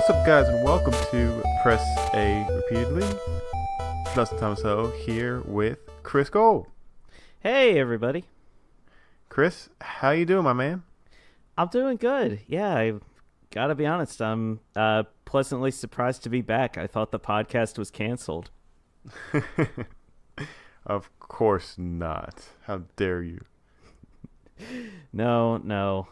What's up, guys, and welcome to Press A Repeatedly. Justin Thomas Ho here with Chris Gold. Hey, everybody. Chris, how you doing, my man? I'm doing good. Yeah, I gotta be honest. I'm pleasantly surprised to be back. I thought the podcast was canceled. Of course not. How dare you? No.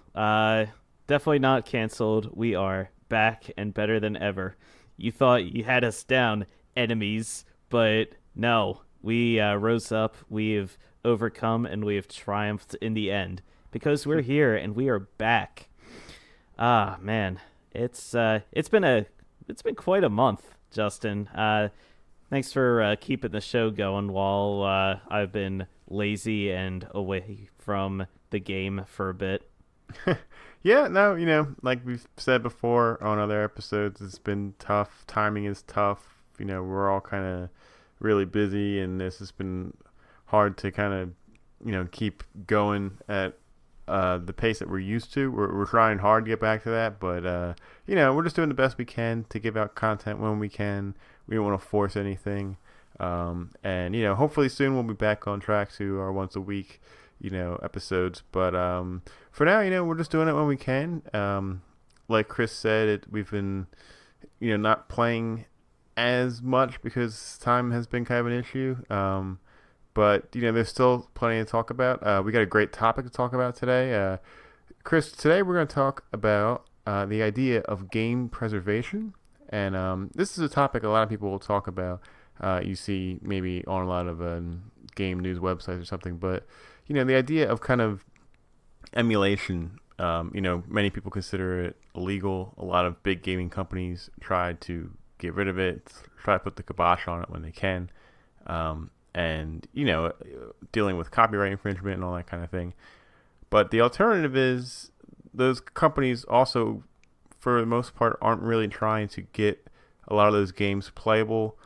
Definitely not canceled. We are back and better than ever. You thought you had us down, enemies, but no. We rose up, we have overcome, and we have triumphed in the end. Because we're here and we are back. Ah, man. It's been quite a month, Justin. Thanks for keeping the show going while I've been lazy and away from the game for a bit. Yeah, no, like we've said before on other episodes, it's been tough. Timing is tough. We're all kind of really busy, and this has been hard to kind of, keep going at the pace that we're used to. We're trying hard to get back to that, but, we're just doing the best we can to give out content when we can. We don't want to force anything. And, hopefully soon we'll be back on track to our once a week episodes, but for now, we're just doing it when we can. Like Chris said, we've been not playing as much because time has been kind of an issue, but there's still plenty to talk about. We got a great topic to talk about today. Chris, today we're going to talk about the idea of game preservation, and this is a topic a lot of people will talk about. You see maybe on a lot of game news websites or something, but the idea of kind of emulation, many people consider it illegal. A lot of big gaming companies try to get rid of it, try to put the kibosh on it when they can, and, dealing with copyright infringement and all that kind of thing. But the alternative is those companies also, for the most part, aren't really trying to get a lot of those games playable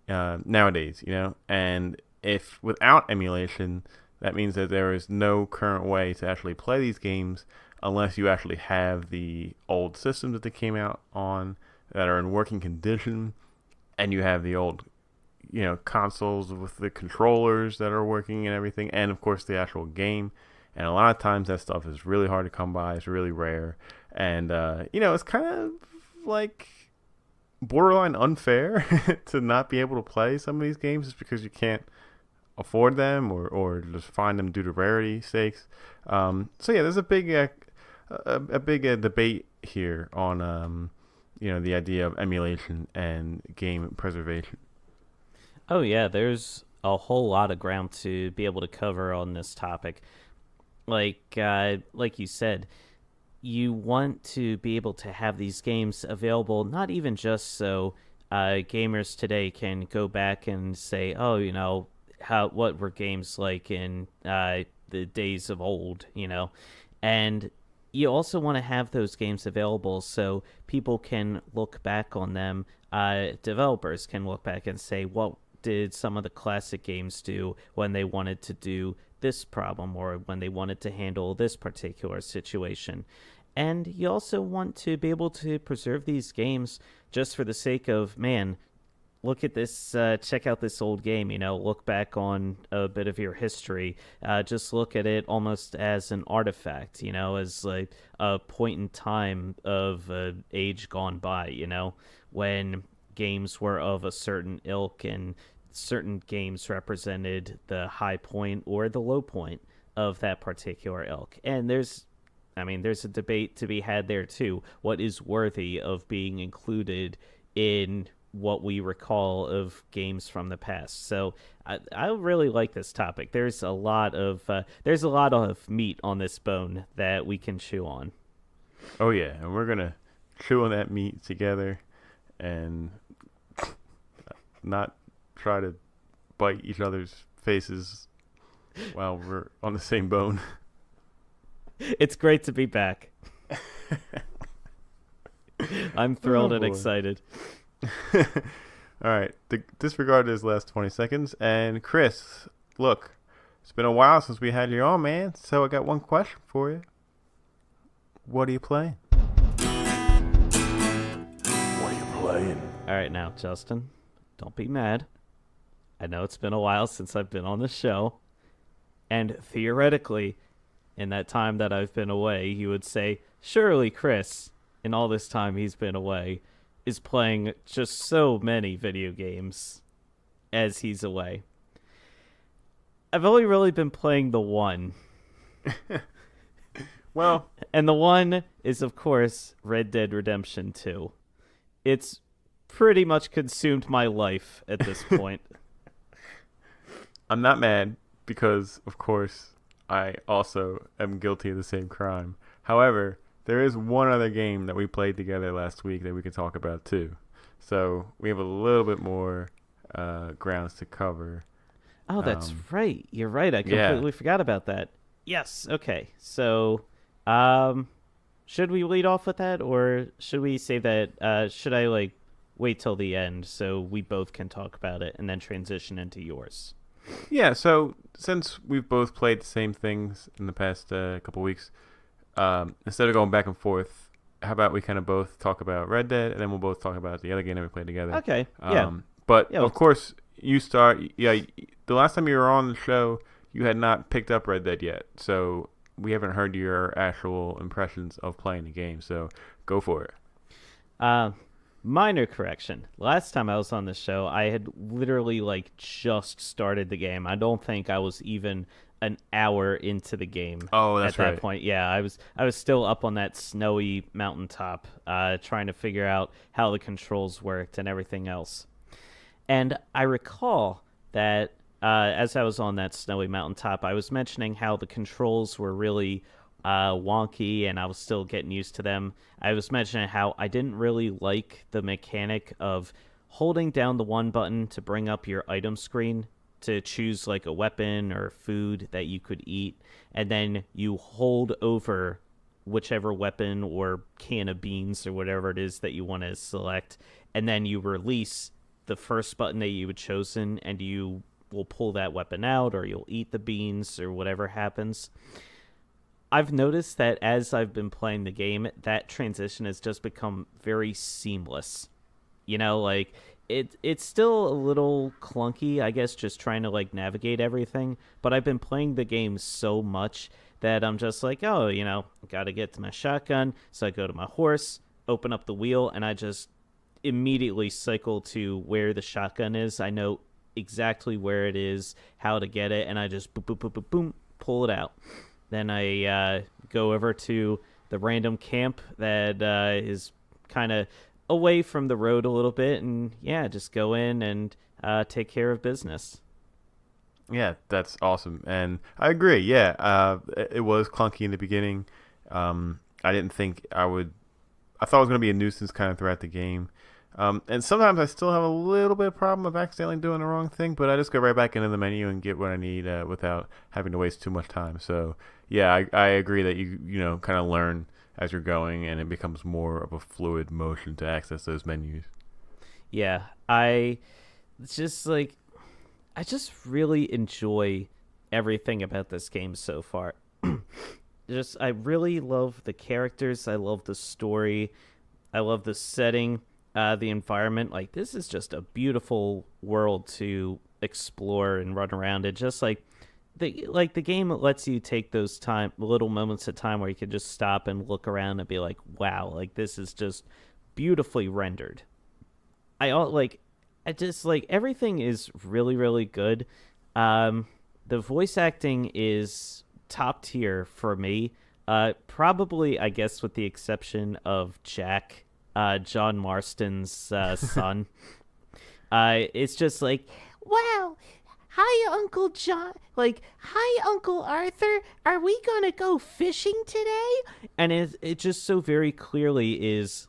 nowadays, and if without emulation, that means that there is no current way to actually play these games unless you actually have the old systems that they came out on that are in working condition, and you have the old, consoles with the controllers that are working and everything, and of course the actual game. And a lot of times that stuff is really hard to come by. It's really rare, and it's kind of like borderline unfair to not be able to play some of these games just because you can't afford them or just find them due to rarity stakes. So yeah, there's a big debate here on the idea of emulation and game preservation. Oh yeah, there's a whole lot of ground to be able to cover on this topic. Like you said, you want to be able to have these games available, not even just so gamers today can go back and say, oh, what were games like in the days of old, and you also want to have those games available so people can look back on them. Developers can look back and say, what did some of the classic games do when they wanted to do this problem or when they wanted to handle this particular situation. And you also want to be able to preserve these games just for the sake of, man, look at this, check out this old game, look back on a bit of your history. Just look at it almost as an artifact, as like a point in time of age gone by, when games were of a certain ilk and certain games represented the high point or the low point of that particular ilk. And there's a debate to be had there too. What is worthy of being included in what we recall of games from the past? So I really like this topic. There's a lot of meat on this bone that we can chew on. Oh yeah, and we're gonna chew on that meat together and not try to bite each other's faces while we're on the same bone. It's great to be back. I'm thrilled and excited. All right, disregard this last 20 seconds. And Chris, look, it's been a while since we had you on, man. So I got one question for you. What are you playing? playing. All right, now, Justin, don't be mad. I know it's been a while since I've been on the show, and theoretically, in that time that I've been away, you would say, surely Chris, in all this time he's been away, is playing just so many video games as he's away. I've only really been playing the one. Well, And the one is, of course, Red Dead Redemption 2. It's pretty much consumed my life at this point. I'm not mad because, of course, I also am guilty of the same crime. However, there is one other game that we played together last week that we could talk about too. So we have a little bit more grounds to cover. Oh, that's right. You're right. I completely forgot about that. Yes. Okay. So, should we lead off with that, or should we save that? Should I wait till the end so we both can talk about it and then transition into yours? Yeah. So since we've both played the same things in the past couple weeks, instead of going back and forth, how about we kind of both talk about Red Dead, and then we'll both talk about the other game that we played together. Okay. Yeah. But Yeah, of course, you start. Yeah. The last time you were on the show, you had not picked up Red Dead yet, so we haven't heard your actual impressions of playing the game. So go for it. Minor correction. Last time I was on the show, I had literally just started the game. I don't think I was even an hour into the game. Oh, that's at right. that point. Yeah, I was still up on that snowy mountaintop, trying to figure out how the controls worked and everything else. And I recall that as I was on that snowy mountaintop, I was mentioning how the controls were really wonky and I was still getting used to them. I was mentioning how I didn't really like the mechanic of holding down the one button to bring up your item screen to choose a weapon or food that you could eat, and then you hold over whichever weapon or can of beans or whatever it is that you want to select, and then you release the first button that you had chosen, and you will pull that weapon out, or you'll eat the beans, or whatever happens. I've noticed that as I've been playing the game, that transition has just become very seamless. It's still a little clunky, I guess, just trying to navigate everything, but I've been playing the game so much that I'm just gotta get to my shotgun, so I go to my horse, open up the wheel, and I just immediately cycle to where the shotgun is. I know exactly where it is, how to get it, and I just boom, boom, boom, boom, boom, pull it out. Then I go over to the random camp that is kind of away from the road a little bit, and just go in and take care of business. Yeah, that's awesome, and I agree. Yeah, it was clunky in the beginning. I didn't think I would. I thought it was going to be a nuisance kind of throughout the game. And sometimes I still have a little bit of problem of accidentally doing the wrong thing, but I just go right back into the menu and get what I need without having to waste too much time. So yeah, I agree that you kind of learn as you're going, and it becomes more of a fluid motion to access those menus. Yeah, I just I just really enjoy everything about this game so far. I really love the characters. I love the story. I love the setting, the environment. This is just a beautiful world to explore and run around. It just the game lets you take those little moments of time where you can just stop and look around and be like, wow, this is just beautifully rendered. I just everything is really, really good. The voice acting is top tier for me. Probably, I guess, with the exception of Jack, John Marston's son. It's just wow, hi, Uncle John. Hi, Uncle Arthur. Are we gonna go fishing today? And it just so very clearly is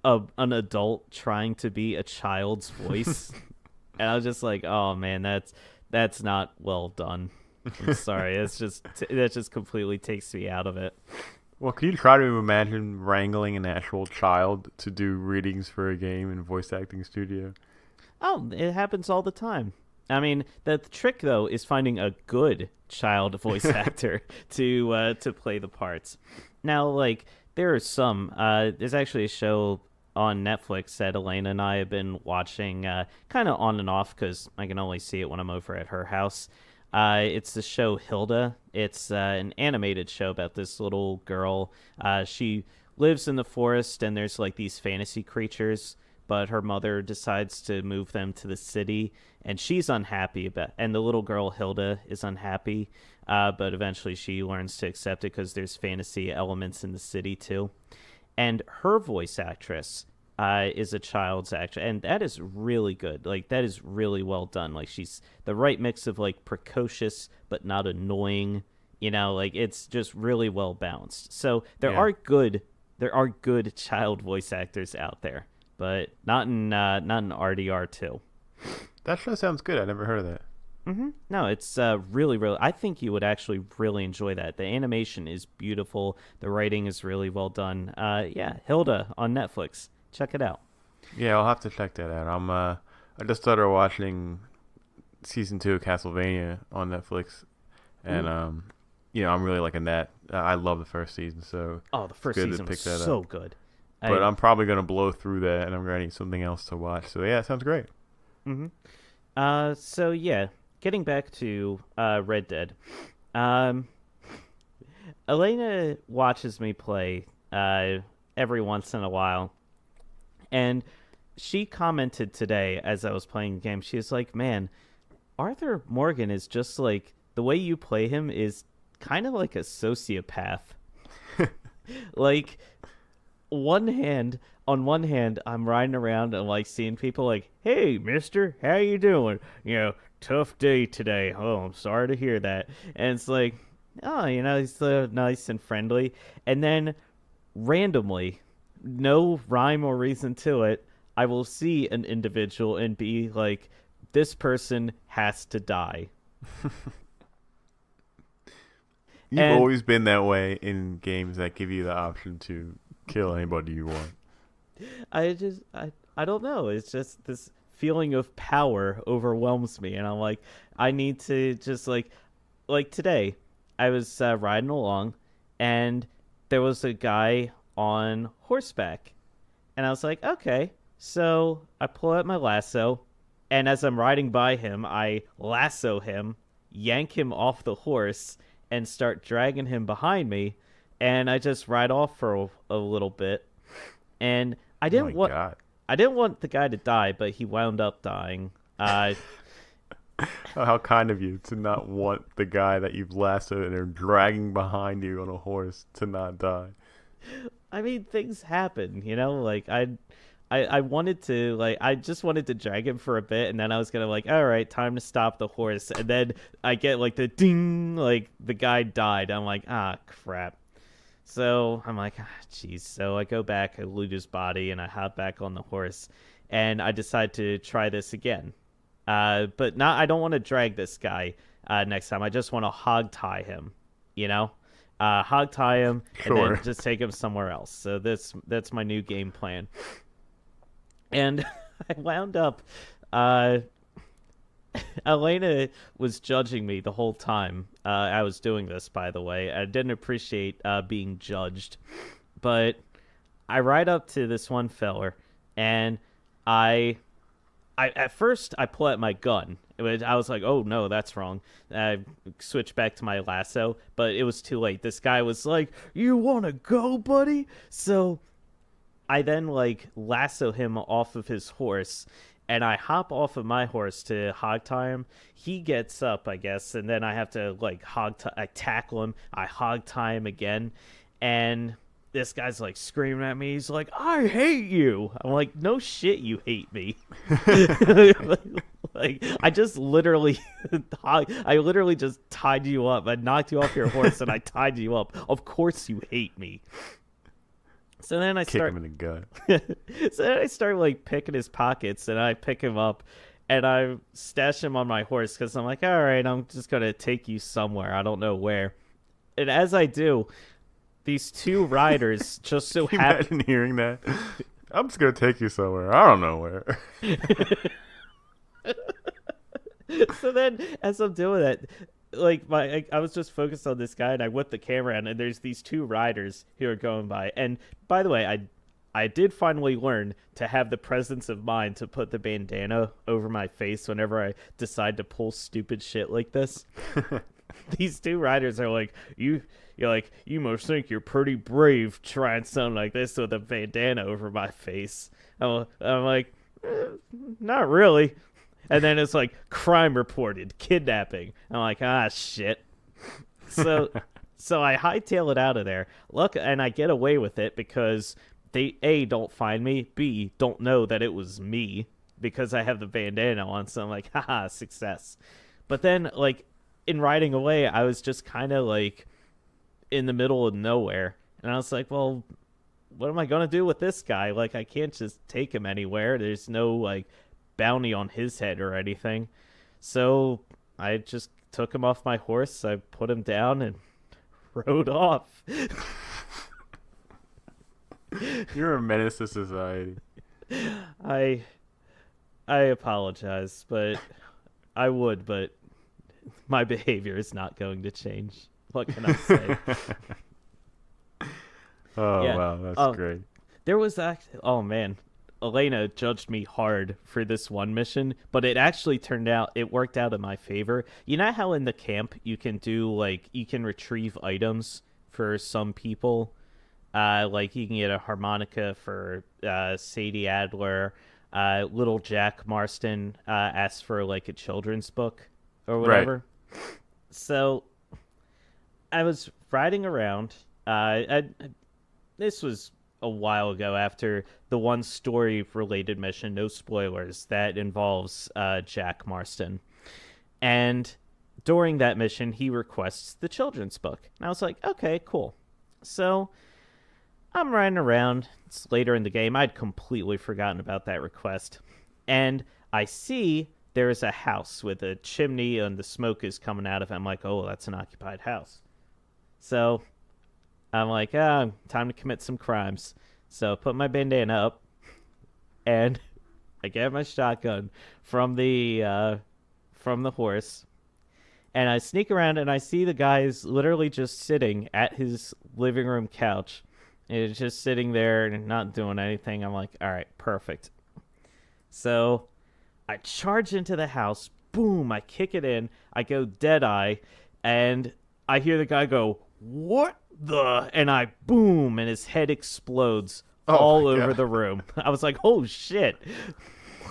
an adult trying to be a child's voice. And I was just oh man, that's not well done. I'm sorry. That just completely takes me out of it. Well, can you try to imagine wrangling an actual child to do readings for a game in voice acting studio? Oh, it happens all the time. I mean, the trick though is finding a good child voice actor to play the parts. Now, there are some. There's actually a show on Netflix that Elena and I have been watching, kind of on and off because I can only see it when I'm over at her house. It's the show Hilda. It's an animated show about this little girl. She lives in the forest, and there's like these fantasy creatures, but her mother decides to move them to the city, and she's unhappy about. And the little girl Hilda is unhappy, but eventually she learns to accept it because there's fantasy elements in the city too. And her voice actress is a child's actor, and that is really good. Like that is really well done. Like she's the right mix of like precocious but not annoying. Like it's just really well balanced. So Yeah. there are good child voice actors out there, but not in RDR two. That show sounds good. I never heard of that. No, it's really, really. I think you would actually really enjoy that. The animation is beautiful. The writing is really well done. Yeah, Hilda on Netflix. Check it out. Yeah, I'll have to check that out. I just started watching season 2 of Castlevania on Netflix, and Ooh. I'm really liking that. I love the first season, so Oh, the it's first good to season was pick that so up. good. But I I'm probably gonna blow through that, and I'm gonna need something else to watch. So yeah, it sounds great. hmm So yeah, getting back to Red Dead. Um, Elena watches me play every once in a while, and she commented today as I was playing the game. She was like, "Man, Arthur Morgan is just like the way you play him is kind of like a sociopath. Like on one hand, I'm riding around and like seeing people like, "Hey, mister, how you doing? Tough day today. Oh, I'm sorry to hear that." And it's like, oh, he's so nice and friendly. And then randomly, no rhyme or reason to it, I will see an individual and be like, this person has to die. You've And always been that way in games that give you the option to kill anybody you want. I don't know. It's just this feeling of power overwhelms me, and I'm like, I need to just like today, I was riding along, and there was a guy on horseback, and I was like, okay, so I pull out my lasso, and as I'm riding by him, I lasso him, yank him off the horse, and start dragging him behind me, and I just ride off for a little bit, and Oh my god. I didn't want the guy to die, but he wound up dying. Oh, how kind of you to not want the guy that you've lassoed and are dragging behind you on a horse to not die. I mean, things happen, Like I wanted to I just wanted to drag him for a bit, and then I was gonna like, all right, time to stop the horse, and then I get like the ding, like the guy died. I'm like, ah, crap. So I'm like, ah, jeez. So I go back, I loot his body, and I hop back on the horse, and I decide to try this again. But not. I don't want to drag this guy next time. I just want to hog tie him. You know, hog tie him, and then Sure. just take him somewhere else. So that's my new game plan. And I wound up. Elena was judging me the whole time I was doing this, by the way. I didn't appreciate being judged. But I ride up to this one feller, and I, at first, I pull out my gun. I was like, oh, no, that's wrong. I switched back to my lasso, but it was too late. This guy was like, you want to go, buddy? So I then, lasso him off of his horse, and I hop off of my horse to hog tie him. He gets up, I guess, and then I have to I tackle him. I hog tie him again, and this guy's screaming at me. He's like, "I hate you." I'm like, "No shit, you hate me." I just literally, I literally just tied you up. I knocked you off your horse, and I tied you up. Of course, you hate me. So then I Kick start him in the gut. so then I start picking his pockets, and I pick him up, and I stash him on my horse because I'm like, all right, I'm just gonna take you somewhere. I don't know where. And as I do, these two riders just so Can you happen. imagine hearing that? I'm just gonna take you somewhere. I don't know where. So then, as I'm doing that, I was just focused on this guy, and I whip the camera out, and there's these two riders who are going by. And by the way, I did finally learn to have the presence of mind to put the bandana over my face whenever I decide to pull stupid shit like this. These two riders are like, you're like, you must think you're pretty brave trying something like this with a bandana over my face. I'm like, not really. And then it's like, crime reported, kidnapping. I'm like, ah, shit. So, so I hightail it out of there. Look, and I get away with it because they A, don't find me, B, don't know that it was me because I have the bandana on. So I'm like, haha, success. But then, like, in riding away, I was just kind of like in the middle of nowhere. And I was like, well, what am I going to do with this guy? Like, I can't just take him anywhere. There's no, like, bounty on his head or anything. So I just took him off my horse. I put him down and rode off. You're a menace to society. I apologize, but but my behavior is not going to change. What can I say? Oh, Yeah. wow, that's great. There was oh man, Elena judged me hard for this one mission, but it actually it worked out in my favor. You know how in the camp you can do like you can retrieve items for some people, like you can get a harmonica for Sadie Adler. Little Jack Marston asked for like a children's book or whatever. Right. So I was riding around. This was a while ago after the one story-related mission, no spoilers, that involves Jack Marston. And during that mission, he requests the children's book. And I was like, okay, cool. So I'm riding around. It's later in the game. I'd completely forgotten about that request. And I see there's a house with a chimney and the smoke is coming out of it. I'm like, oh, that's an occupied house. So I'm like, time to commit some crimes. So I put my bandana up and I get my shotgun from the horse. And I sneak around and I see the guy is literally just sitting at his living room couch. He's just sitting there and not doing anything. I'm like, all right, perfect. So I charge into the house. Boom, I kick it in. I go dead-eye. And I hear the guy go, what the? And I boom, and his head explodes all over the room. I was like, oh, shit.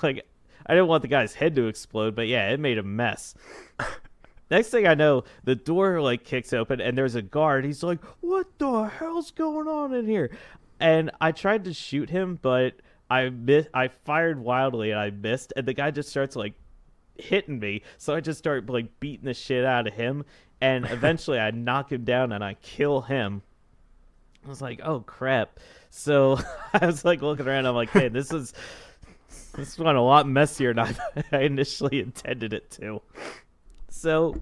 Like, I didn't want the guy's head to explode, but yeah, it made a mess. Next thing I know, the door like kicks open and there's a guard. He's like, what the hell's going on in here? And I tried to shoot him, but I fired wildly and I missed. And the guy just starts like hitting me. So I just start like beating the shit out of him. And eventually I knock him down and I kill him. I was like, oh crap. So I was like looking around. I'm like, hey, this went a lot messier than I initially intended it to. So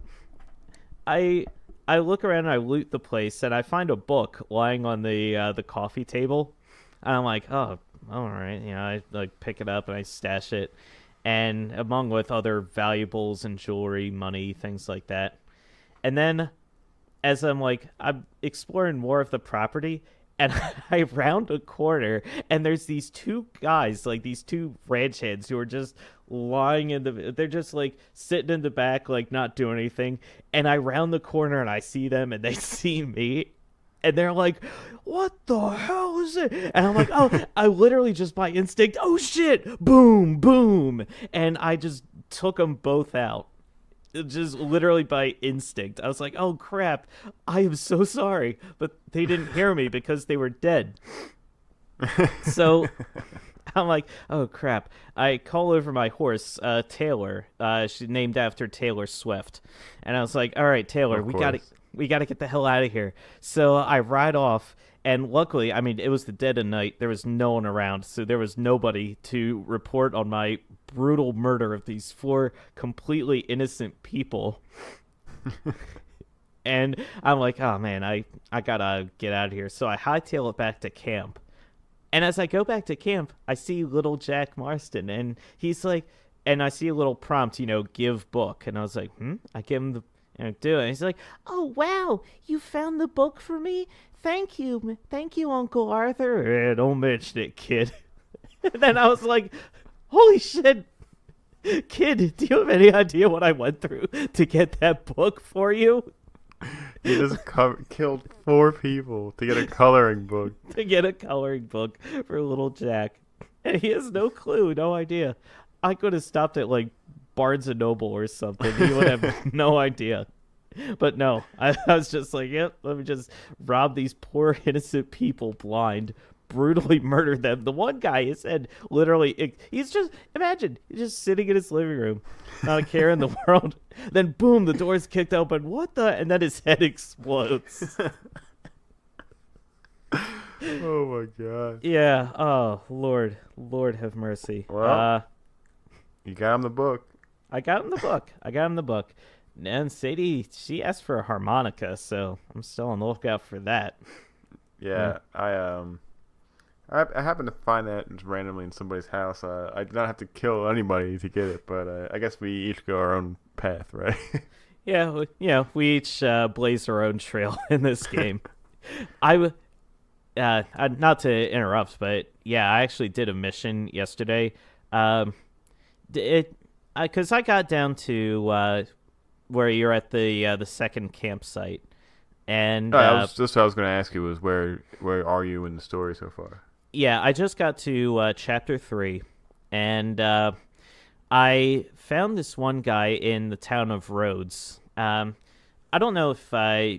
I look around and I loot the place and I find a book lying on the coffee table. And I'm like, oh, all right. You know, I like pick it up and I stash it. And among with other valuables and jewelry, money, things like that. And then as I'm exploring more of the property, and I round a corner, and there's these two guys, like these two ranch hands who are just lying they're just like sitting in the back, like not doing anything. And I round the corner and I see them and they see me and they're like, what the hell is it? And I'm like, oh, I literally just by instinct, oh shit, boom, boom. And I just took them both out. Just literally by instinct. I was like, oh crap, I am so sorry. But they didn't hear me because they were dead. So I'm like, oh crap. I call over my horse, Taylor. She's named after Taylor Swift. And I was like, all right, Taylor, we gotta get the hell out of here. So I ride off. And luckily, I mean, it was the dead of night. There was no one around, so there was nobody to report on my brutal murder of these 4 completely innocent people. And I'm like, oh, man, I gotta get out of here. So I hightail it back to camp. And as I go back to camp, I see little Jack Marston, and he's like, and I see a little prompt, give book. And I was like, I give him do it. He's like, "Oh wow, you found the book for me. Thank you, Uncle Arthur." Don't mention it, kid. And then I was like, "Holy shit, kid! Do you have any idea what I went through to get that book for you?" You just killed 4 people to get a coloring book. To get a coloring book for little Jack. And he has no clue, no idea. I could have stopped at like Barnes and Noble or something. He would have no idea. But no, I was just like, yep, let me just rob these poor innocent people blind, brutally murder them. The one guy, he said, literally, he's just, imagine, he's just sitting in his living room, not a care in the world. Then boom, the door's kicked open. What the? And then his head explodes. Oh my god. Yeah. Oh, Lord have mercy. Well, you got him the book. I got him the book. And Sadie, she asked for a harmonica, so I'm still on the lookout for that. Yeah, I happened to find that just randomly in somebody's house. I did not have to kill anybody to get it, but I guess we each go our own path, right? Yeah, we each blaze our own trail in this game. Not to interrupt, but yeah, I actually did a mission yesterday. Because I got down to where you're at the second campsite, and that's what I was going to ask you was where are you in the story so far? Yeah, I just got to chapter 3, and I found this one guy in the town of Rhodes. I don't know if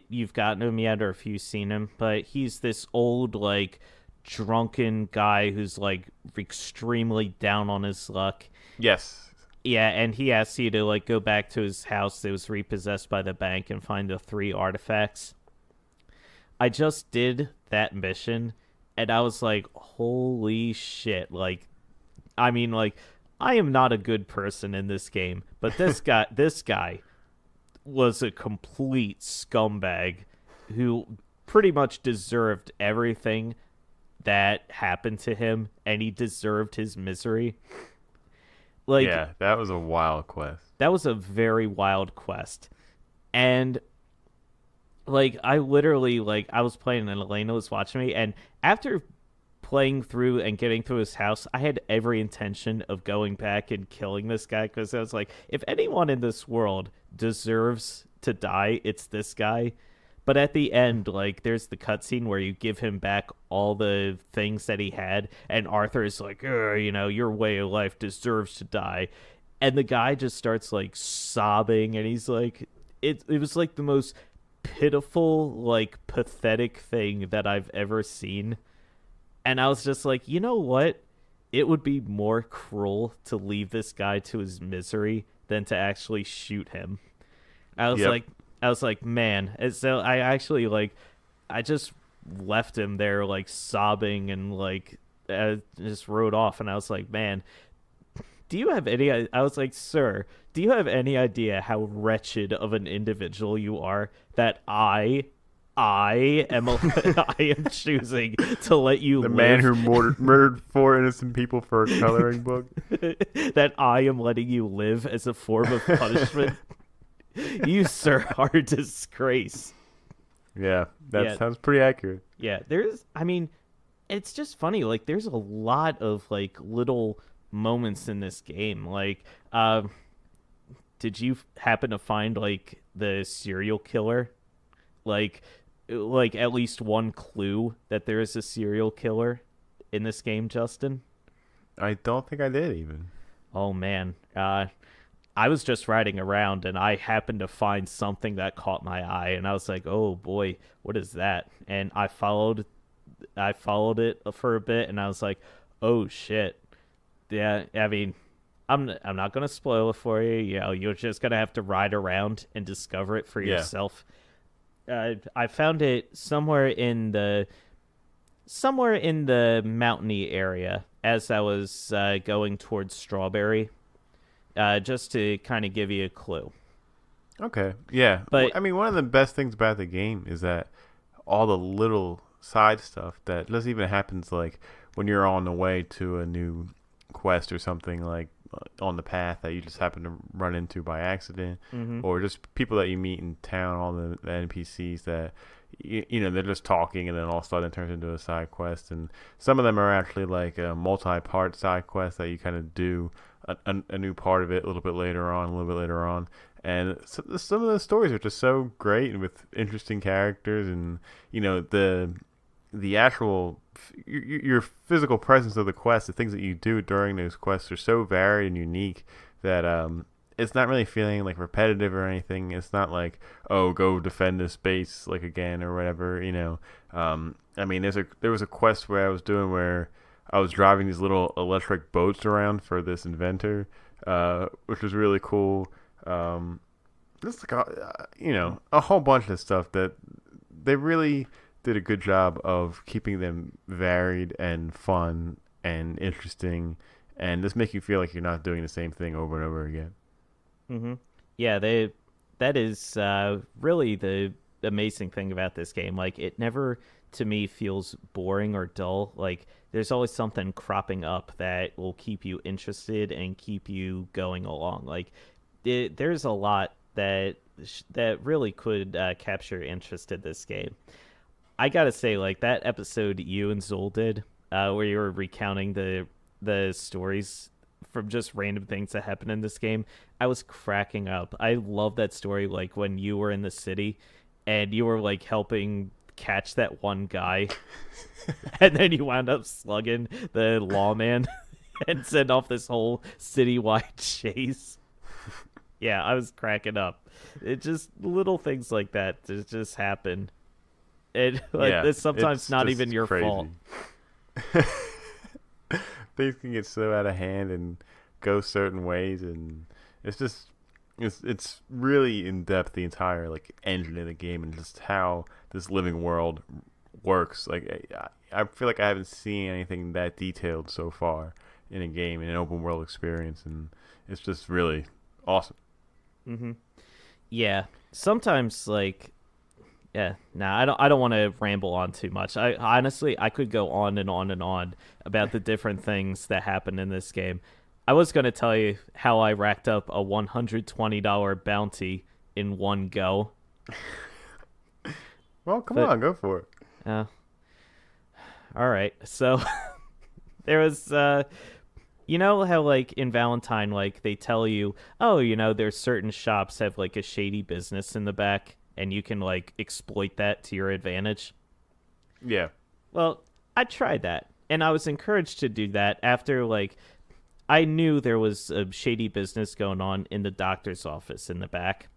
you've gotten him yet or if you've seen him, but he's this old, like, drunken guy who's, like, extremely down on his luck. Yes. Yeah, and he asks you to, like, go back to his house that was repossessed by the bank and find the 3 artifacts. I just did that mission, and I was like, holy shit. Like, I mean, like, I am not a good person in this game, but this guy was a complete scumbag who pretty much deserved everything that happened to him, and he deserved his misery. Like, yeah, that was a wild quest. That was a very wild quest. And, like, I literally, like, I was playing and Elena was watching me, and after playing through and getting through his house, I had every intention of going back and killing this guy, because I was like, if anyone in this world deserves to die, it's this guy. But at the end, like, there's the cutscene where you give him back all the things that he had, and Arthur is like, your way of life deserves to die. And the guy just starts, like, sobbing, and he's like, it was, like, the most pitiful, like, pathetic thing that I've ever seen. And I was just like, you know what? It would be more cruel to leave this guy to his misery than to actually shoot him. I was like, man. And so I actually, like, I just left him there, like, sobbing, and, like, just rode off. And I was like, man, do you have any, I was like, sir, do you have any idea how wretched of an individual you are that I am I am choosing to let you the live? Man who murdered 4 innocent people for a coloring book? That I am letting you live as a form of punishment? You, sir, are a disgrace. Yeah, that sounds pretty accurate. Yeah, it's just funny. Like, there's a lot of, like, little moments in this game. Like, did you happen to find, like, the serial killer? Like at least one clue that there is a serial killer in this game, Justin? I don't think I did even. Oh, man. I was just riding around, and I happened to find something that caught my eye, and I was like, oh boy, what is that? And I followed it for a bit, and I was like, oh shit. Yeah, I mean, I'm not going to spoil it for you. You know, you're just going to have to ride around and discover it for yourself. I found it somewhere in the mountainy area as I was going towards Strawberry. Just to kind of give you a clue. Okay, yeah. But I mean, one of the best things about the game is that all the little side stuff that doesn't even happens, like when you're on the way to a new quest or something, like on the path that you just happen to run into by accident, Mm-hmm. or just people that you meet in town, all the NPCs that they're just talking, and then all of a sudden it turns into a side quest. And some of them are actually like a multi-part side quest that you kind of do a new part of it a little bit later on, a little bit later on. And some of the stories are just so great and with interesting characters, and the actual your physical presence of the quest, the things that you do during those quests are so varied and unique that it's not really feeling like repetitive or anything. It's not like, oh, go defend this base like again or whatever. I mean, there was a quest where I was doing where I was driving these little electric boats around for this inventor, which was really cool. Just like a whole bunch of stuff that they really did a good job of keeping them varied and fun and interesting, and just make you feel like you're not doing the same thing over and over again. Mm-hmm. Yeah, that is really the amazing thing about this game. Like, it never to me feels boring or dull. Like, there's always something cropping up that will keep you interested and keep you going along. Like, there's a lot that really could capture your interest in this game. I gotta say, like, that episode you and Zol did, where you were recounting the stories from just random things that happen in this game, I was cracking up. I love that story, like when you were in the city and you were like helping catch that one guy, and then you wound up slugging the lawman and send off this whole citywide chase. Yeah, I was cracking up. It just little things like that just happen. And like, Yeah, it's sometimes it's not just even your fault. crazy. Things can get so out of hand and go certain ways, and it's really in depth, the entire like engine of the game, and just how this living world works. Like, I feel like I haven't seen anything that detailed so far in a game, in an open world experience, and it's just really awesome. Mm-hmm. Yeah, sometimes like, yeah, nah, I don't want to ramble on too much. I honestly, I could go on and on and on about the different things that happen in this game. I was going to tell you how I racked up a $120 bounty in one go. Well, come But on, go for it. uh, all right. So there was you know how like in Valentine, like they tell you, oh, there's certain shops have like a shady business in the back, and you can like exploit that to your advantage. Yeah. Well, I tried that, and I was encouraged to do that after like I knew there was a shady business going on in the doctor's office in the back,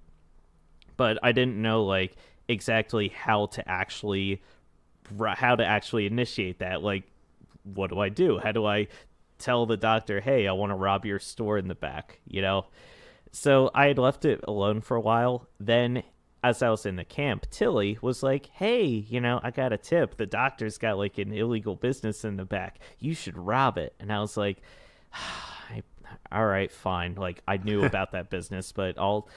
but I didn't know like exactly how to actually initiate that. Like, what do I do? How do I tell the doctor, hey, I want to rob your store in the back? So I had left it alone for a while. Then, as I was in the camp, Tilly was like, hey, I got a tip. The doctor's got like an illegal business in the back. You should rob it. And I was like, all right, fine. Like, I knew about that business, but I'll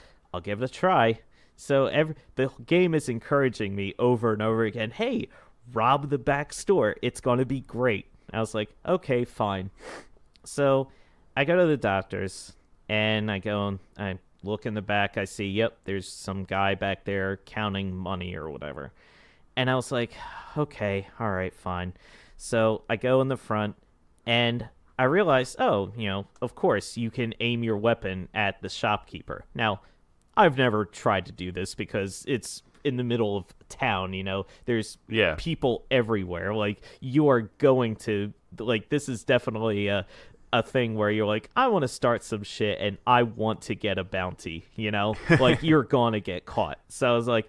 give it a try. So the game is encouraging me over and over again, hey, rob the back store. It's going to be great. I was like, okay, fine. So I go to the doctor's, and I look in the back. I see, yep, there's some guy back there counting money or whatever. And I was like, okay, all right, fine. So I go in the front, and I realize, of course, you can aim your weapon at the shopkeeper. Now, I've never tried to do this because it's in the middle of town, there's people everywhere. Like, you are going to, like, this is definitely a thing where you're like, I want to start some shit and I want to get a bounty, like, you're gonna get caught. So I was like,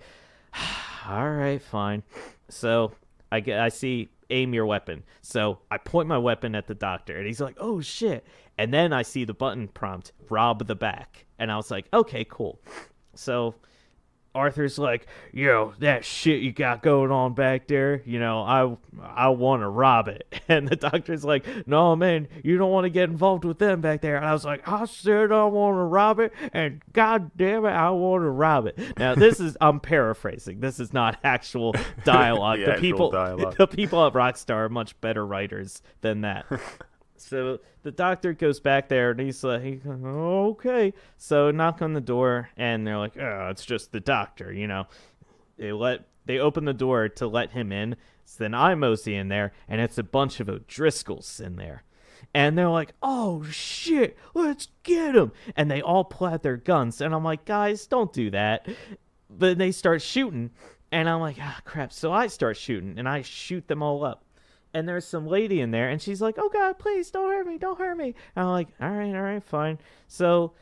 all right, fine. So I see, aim your weapon. So I point my weapon at the doctor, and he's like, oh shit. And then I see the button prompt, rob the back. And I was like, okay, cool. So Arthur's like, that shit you got going on back there, I want to rob it. And the doctor's like, no, man, you don't want to get involved with them back there. And I was like, I said I want to rob it, and god damn it, I want to rob it. Now, I'm paraphrasing. This is not actual dialogue. The people dialogue. The people at Rockstar are much better writers than that. So the doctor goes back there and he's like, oh, okay. So knock on the door and they're like, oh, it's just the doctor, you know. They open the door to let him in. So then I mosey in there and it's a bunch of O'Driscolls in there. And they're like, oh shit, let's get him. And they all pull out their guns. And I'm like, guys, don't do that. But they start shooting. And I'm like, ah, crap. So I start shooting and I shoot them all up. And there's some lady in there and she's like, oh God, please don't hurt me. Don't hurt me. And I'm like, all right, fine. So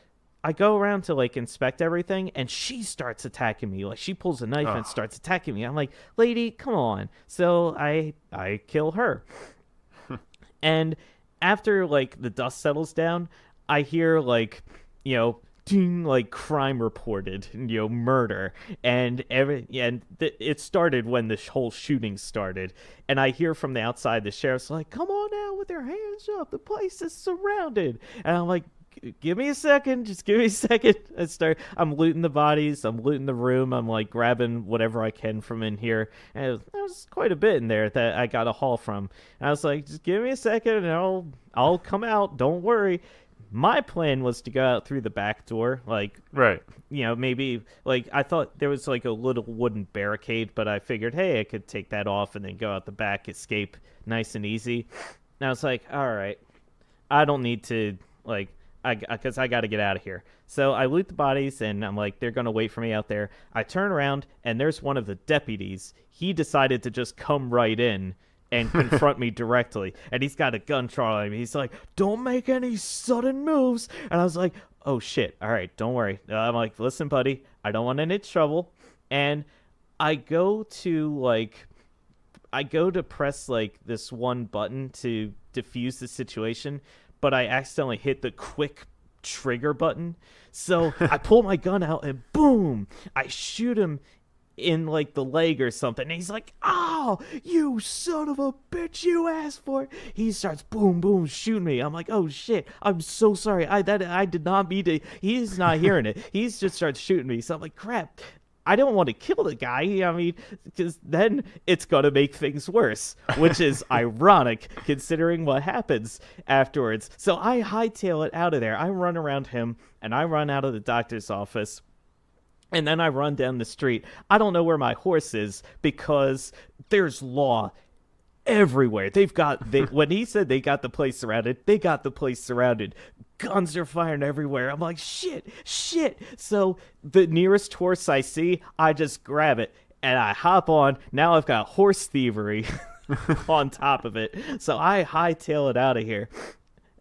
I go around to like inspect everything and she starts attacking me. Like she pulls a knife and starts attacking me. I'm like, lady, come on. So I kill her. And after like the dust settles down, I hear like, ding, like crime reported, murder, and it started when this whole shooting started, and I hear from the outside the sheriff's like, "Come on now with their hands up, the place is surrounded," and I'm like, give me a second, just give me a second. I'm looting the bodies, I'm looting the room, I'm like grabbing whatever I can from in here, and there was quite a bit in there that I got a haul from. And I was like, just give me a second and I'll come out, don't worry. My plan was to go out through the back door, like, Right. Maybe, like, I thought there was like a little wooden barricade, but I figured, hey, I could take that off and then go out the back, escape nice and easy. And I was like, all right, I don't need to, like, because I got to get out of here. So I loot the bodies, and I'm like, they're going to wait for me out there. I turn around, and there's one of the deputies. He decided to just come right in and confront me directly. And he's got a gun trolling me. He's like, don't make any sudden moves. And I was like, oh, shit. All right, don't worry. I'm like, listen, buddy, I don't want any trouble. And I go to press, like, this one button to diffuse the situation, but I accidentally hit the quick trigger button. So I pull my gun out and boom, I shoot him in like the leg or something. And he's like, oh, you son of a bitch, you asked for it. He starts boom, boom, shooting me. I'm like, oh shit, I'm so sorry. I did not mean to. He's not hearing it. He's just starts shooting me. So I'm like, crap. I don't want to kill the guy. I mean, because then it's going to make things worse, which is ironic considering what happens afterwards. So I hightail it out of there. I run around him, and I run out of the doctor's office, and then I run down the street. I don't know where my horse is because there's law everywhere. When he said they got the place surrounded, they got the place surrounded. Guns are firing everywhere. I'm like, shit. So the nearest horse I see, I just grab it and I hop on. Now I've got horse thievery on top of it. So I hightail it out of here.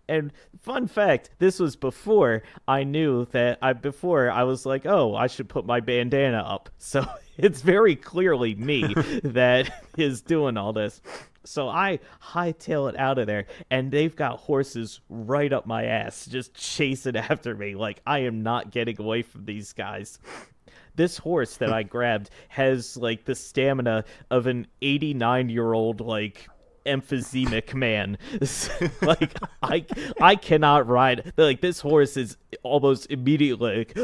And fun fact, this was before I knew that before I was like, oh, I should put my bandana up. So it's very clearly me that is doing all this. So I hightail it out of there, and they've got horses right up my ass, just chasing after me. Like, I am not getting away from these guys. This horse that I grabbed has, like, the stamina of an 89-year-old, like, emphysemic man. Like, I cannot ride. Like, this horse is almost immediately like,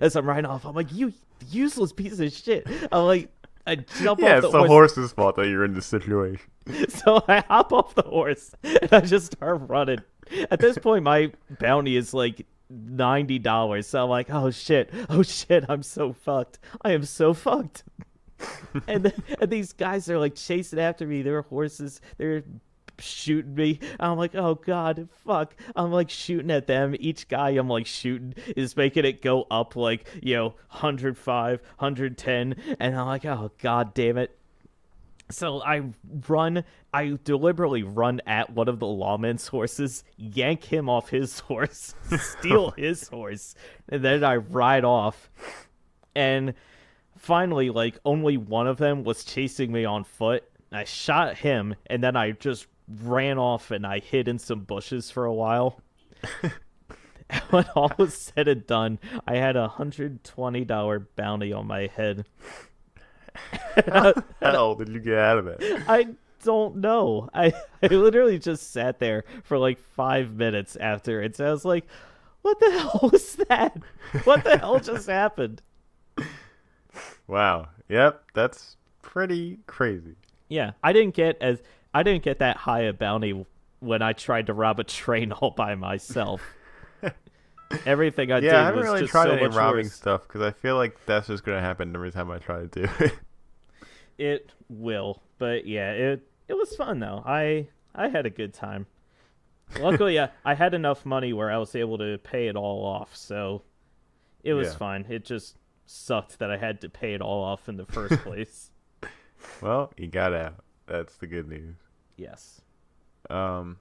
as I'm riding off. I'm like, you useless piece of shit. I'm like, I jump off the horse. Yeah, it's the horse's fault that you're in this situation. So I hop off the horse and I just start running. At this point, my bounty is like $90. So I'm like, oh shit, I'm so fucked. I am so fucked. And these guys are like chasing after me. Their horses, they're shooting me. I'm like, oh god, fuck. I'm like shooting at them. Each guy I'm like shooting is making it go up like, 105, 110, and I'm like, oh god damn it. So I deliberately run at one of the lawman's horses, yank him off his horse, steal his horse, and then I ride off. And finally, like, only one of them was chasing me on foot. I shot him, and then I just ran off and I hid in some bushes for a while. When all was said and done, I had a $120 bounty on my head. How the hell did you get out of it? I don't know. I literally just sat there for like 5 minutes after it. So I was like, what the hell was that? What the hell just happened? Wow. Yep, that's pretty crazy. Yeah, I didn't get that high a bounty when I tried to rob a train all by myself. Everything I Yeah, I did haven't was really just tried so any much robbing worse. stuff because I feel like that's just gonna happen every time I try to do it. It will, but yeah, it was fun though. I had a good time. Luckily, I had enough money where I was able to pay it all off, so it was Yeah. fine. It just sucked that I had to pay it all off in the first place. Well, you got out. That's the good news. Yes. Um,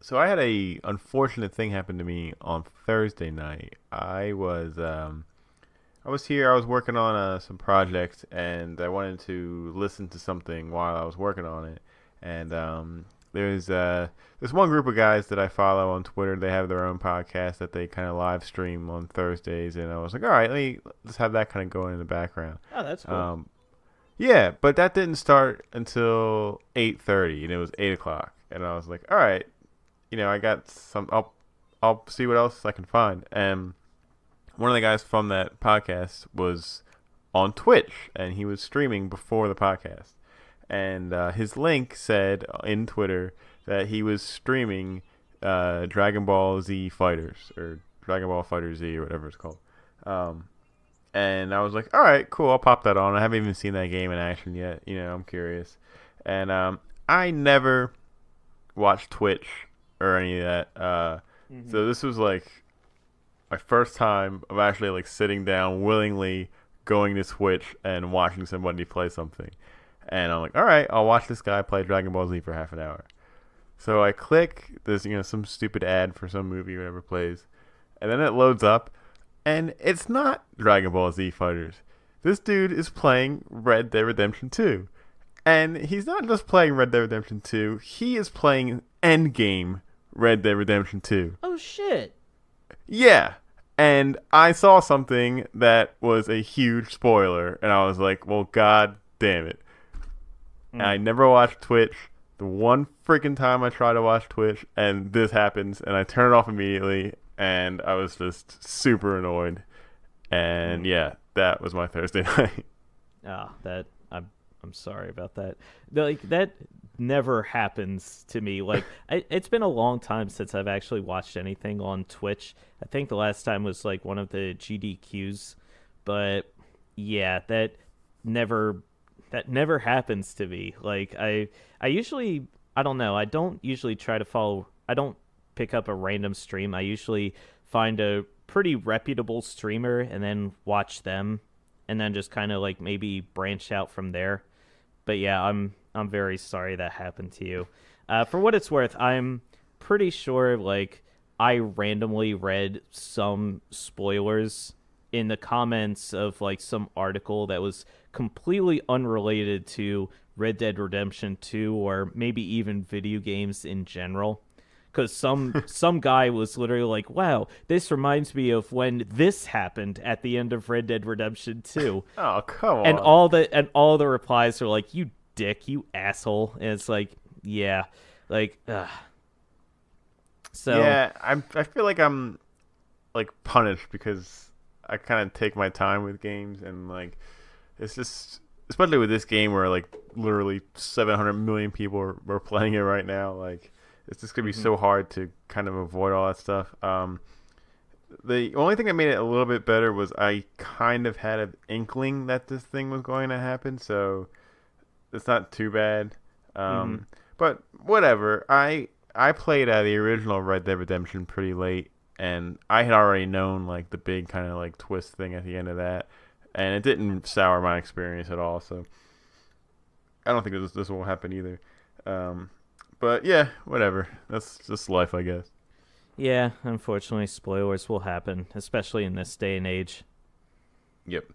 so I had a unfortunate thing happen to me on Thursday night. I was here. I was working on some projects, and I wanted to listen to something while I was working on it. And there's one group of guys that I follow on Twitter. They have their own podcast that they kind of live stream on Thursdays, and I was like, all right, let me just have that kind of going in the background. Oh, that's cool. Um, yeah, but that didn't start until 8:30, and it was 8 o'clock, and I was like, all right, I got some. I'll see what else I can find. And one of the guys from that podcast was on Twitch, and he was streaming before the podcast. And his link said in Twitter that he was streaming Dragon Ball Z Fighters, or Dragon Ball Fighter Z, or whatever it's called. Um, and I was like, all right, cool, I'll pop that on. I haven't even seen that game in action yet. I'm curious. And I never watched Twitch or any of that. So this was like my first time of actually like sitting down willingly going to Twitch and watching somebody play something. And I'm like, all right, I'll watch this guy play Dragon Ball Z for half an hour. So I click this, some stupid ad for some movie or whatever plays. And then it loads up, and it's not Dragon Ball Z Fighters. This dude is playing Red Dead Redemption 2. And he's not just playing Red Dead Redemption 2, he is playing Endgame Red Dead Redemption 2. Oh shit. Yeah. And I saw something that was a huge spoiler, and I was like, well, god damn it. And I never watched Twitch. The one freaking time I try to watch Twitch, and this happens, and I turn it off immediately, and I was just super annoyed. And yeah, that was my Thursday night. That I'm sorry about that. Like that never happens to me. Like it's been a long time since I've actually watched anything on Twitch. I think the last time was like one of the GDQs, but yeah, never that never happens to me. Like I usually, I don't know, I don't usually try to follow, I don't pick up a random stream. I usually find a pretty reputable streamer and then watch them, and then just kind of like maybe branch out from there. But yeah, I'm very sorry that happened to you. For what it's worth, I'm pretty sure like I randomly read some spoilers in the comments of like some article that was completely unrelated to Red Dead Redemption 2 or maybe even video games in general. Because some guy was literally like, "Wow, this reminds me of when this happened at the end of Red Dead Redemption 2." Oh, come And on. all the replies are like, "You dick, you asshole." And it's like, yeah, like, ugh. So Yeah, I feel like I'm like punished because I kind of take my time with games, and like it's just, especially with this game where like literally 700 million people are playing it right now. Like it's just gonna be so hard to kind of avoid all that stuff. The only thing that made it a little bit better was I kind of had an inkling that this thing was going to happen, so it's not too bad. But whatever. I played the original Red Dead Redemption pretty late, and I had already known like the big kind of like twist thing at the end of that, and it didn't sour my experience at all. So I don't think this will happen either. But yeah, whatever. That's just life, I guess. yeah, unfortunately, spoilers will happen, especially in this day and age. Yep.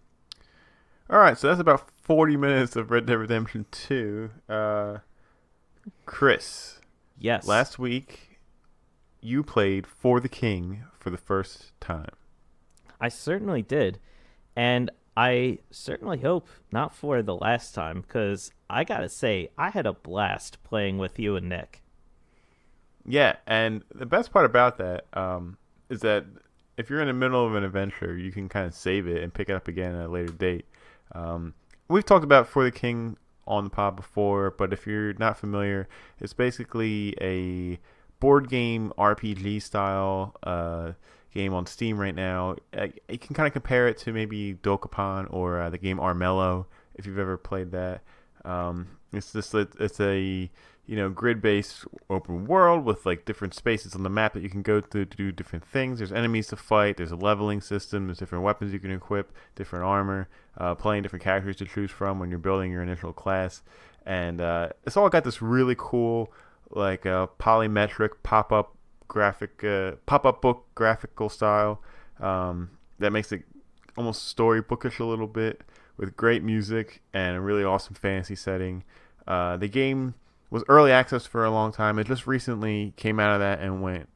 All right, so that's about 40 minutes of Red Dead Redemption 2. Chris, Yes. last week you played For the King for the first time. I certainly did. And I certainly hope not for the last time, because I gotta say, I had a blast playing with you and Nick. Yeah, and the best part about that is that if you're in the middle of an adventure, you can kind of save it and pick it up again at a later date. We've talked about For the King on the pod before, but if you're not familiar, it's basically a board game RPG style game on Steam right now. You can kind of compare it to maybe Dokapon or the game Armello if you've ever played that. It's a grid-based open world with like different spaces on the map that you can go to do different things. There's enemies to fight. There's a leveling system. There's different weapons you can equip, different armor, playing different characters to choose from when you're building your initial class. And it's all got this really cool like polymetric pop-up book graphical style that makes it almost storybookish a little bit, with great music and a really awesome fantasy setting. The game was early access for a long time. It just recently came out of that and went,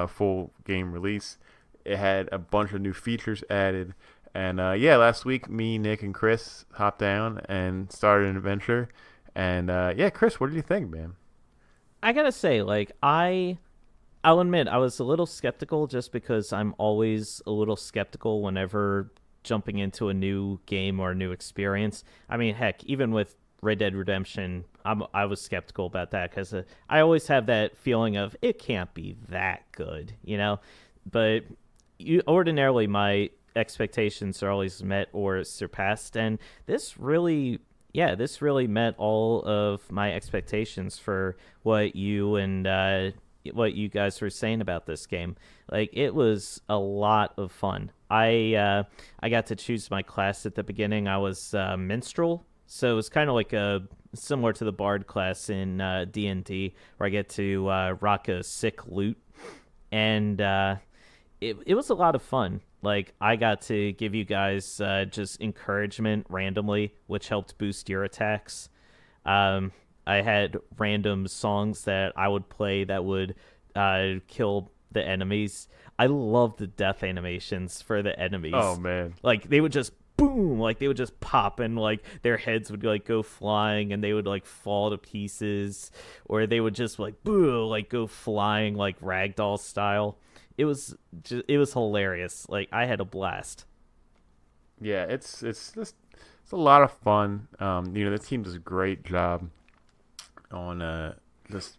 full game release. It had a bunch of new features added. And last week, me, Nick, and Chris hopped down and started an adventure. And Chris, what did you think, man? I gotta say, like, I'll admit I was a little skeptical, just because I'm always a little skeptical whenever jumping into a new game or a new experience. I mean, heck, even with Red Dead Redemption, I was skeptical about that, because I always have that feeling of it can't be that good, But ordinarily my expectations are always met or surpassed, and this really met all of my expectations for what you guys were saying about this game. Like, it was a lot of fun. I got to choose my class at the beginning. I was minstrel, so it was kind of like similar to the bard class in D&D, where I get to rock a sick lute, and it was a lot of fun. Like, I got to give you guys just encouragement randomly, which helped boost your attacks. I had random songs that I would play that would kill the enemies. I love the death animations for the enemies. Oh, man. Like, they would just boom, like they would just pop, and like their heads would like go flying, and they would like fall to pieces, or they would just like boo, like go flying like ragdoll style. It was hilarious. Like, I had a blast. Yeah, it's a lot of fun. The team does a great job on just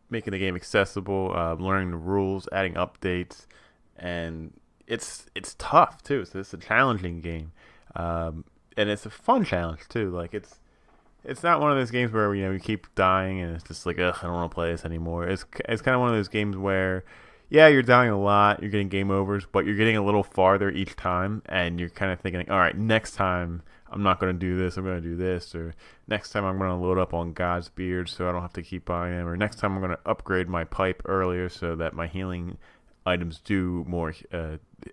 making the game accessible, learning the rules, adding updates, and it's tough too. So it's a challenging game, and it's a fun challenge too. Like, it's not one of those games where you keep dying and it's just like, ugh, I don't want to play this anymore. It's kind of one of those games where, yeah, you're dying a lot, you're getting game overs, but you're getting a little farther each time, and you're kind of thinking, all right, next time I'm not going to do this, I'm going to do this, or next time I'm going to load up on God's Beard so I don't have to keep buying them, or next time I'm going to upgrade my pipe earlier so that my healing items do more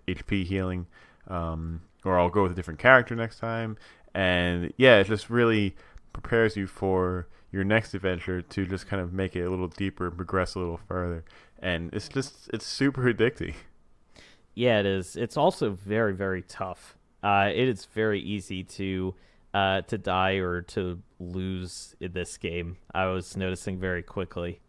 HP healing, or I'll go with a different character next time. And yeah, it just really prepares you for your next adventure to just kind of make it a little deeper, progress a little further. And it's super addicting. Yeah, it is. It's also very, very tough. It is very easy to die or to lose in this game. I was noticing very quickly.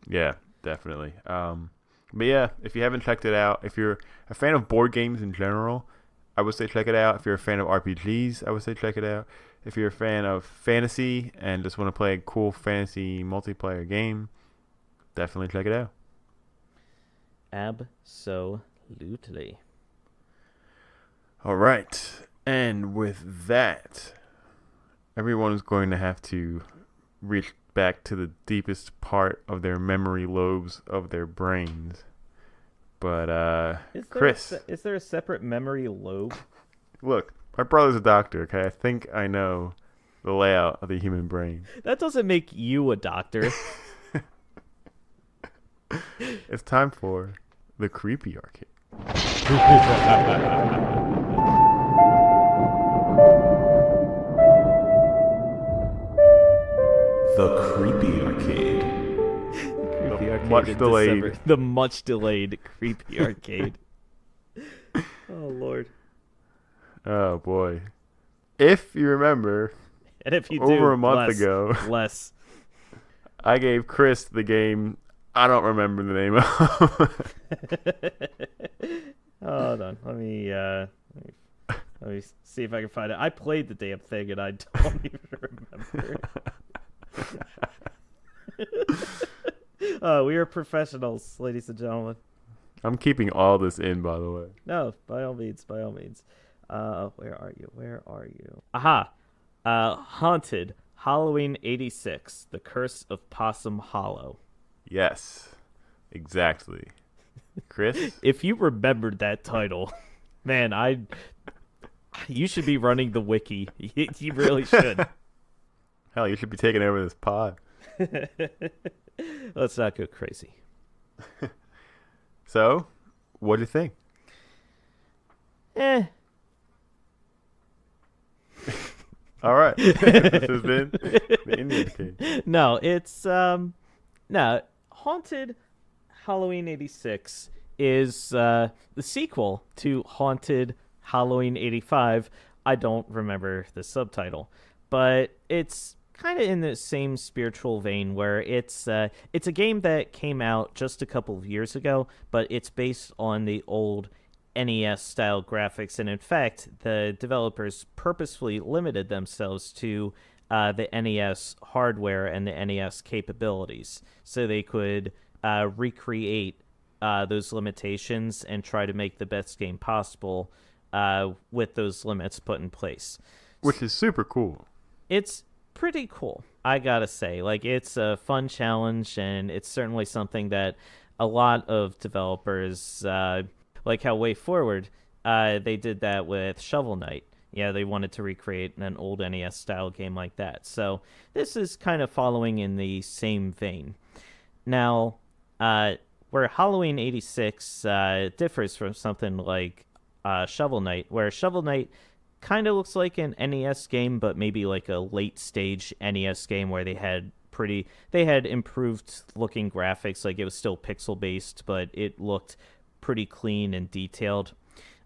Yeah, definitely. But yeah, if you haven't checked it out, if you're a fan of board games in general, I would say check it out. If you're a fan of RPGs, I would say check it out. If you're a fan of fantasy and just want to play a cool fantasy multiplayer game, definitely check it out. Absolutely. All right. And with that, everyone is going to have to reach back to the deepest part of their memory lobes of their brains. But, Chris. Is there a separate memory lobe? Look, my brother's a doctor, okay? I think I know the layout of the human brain. That doesn't make you a doctor. It's time for the Creepy Arcade. The Creepy Arcade. The much delayed Creepy Arcade. Oh, Lord. Oh, boy. If you remember, and if you over a month ago, I gave Chris the game I don't remember the name of. Hold on. Let me Let me see if I can find it. I played the damn thing and I don't even remember. We are professionals, ladies and gentlemen. I'm keeping all this in, by the way. No, by all means, by all means. Where are you? Where are you? Aha! Haunted, Halloween 86, The Curse of Possum Hollow. Yes, exactly. Chris? If you remembered that title, man, you should be running the wiki. You really should. Hell, you should be taking over this pod. Let's not go crazy. So, what do you think? All right. This has been the Indian Cage. No, it's no, Haunted Halloween 86 is the sequel to Haunted Halloween 85. I don't remember the subtitle, but it's kind of in the same spiritual vein where it's a game that came out just a couple of years ago, but it's based on the old NES style graphics, and in fact, the developers purposefully limited themselves to the NES hardware and the NES capabilities, so they could recreate those limitations and try to make the best game possible with those limits put in place. Which is super cool. It's pretty cool, I gotta say. Like, it's a fun challenge, and it's certainly something that a lot of developers, like how Way Forward, they did that with Shovel Knight. Yeah, they wanted to recreate an old NES style game like that. So this is kind of following in the same vein. Now, where Halloween 86 differs from something like Shovel Knight, where Shovel Knight kind of looks like an NES game, but maybe like a late stage NES game where they had improved looking graphics. Like, it was still pixel based, but it looked pretty clean and detailed.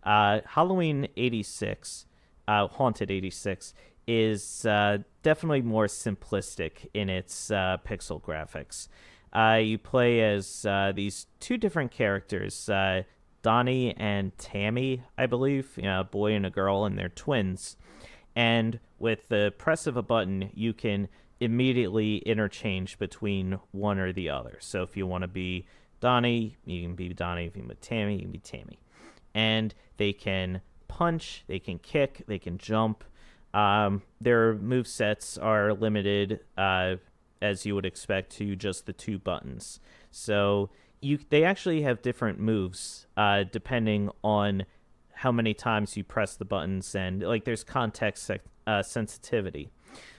Halloween 86, Haunted 86, is definitely more simplistic in its pixel graphics. You play as these two different characters, Donnie and Tammy, I believe, a boy and a girl, and they're twins. And with the press of a button, you can immediately interchange between one or the other. So if you want to be Donnie, you can be Donnie. If you want to be Tammy, you can be Tammy. And they can punch, they can kick, they can jump. Their movesets are limited, as you would expect, to just the two buttons. So they actually have different moves depending on how many times you press the buttons, and like there's context sensitivity.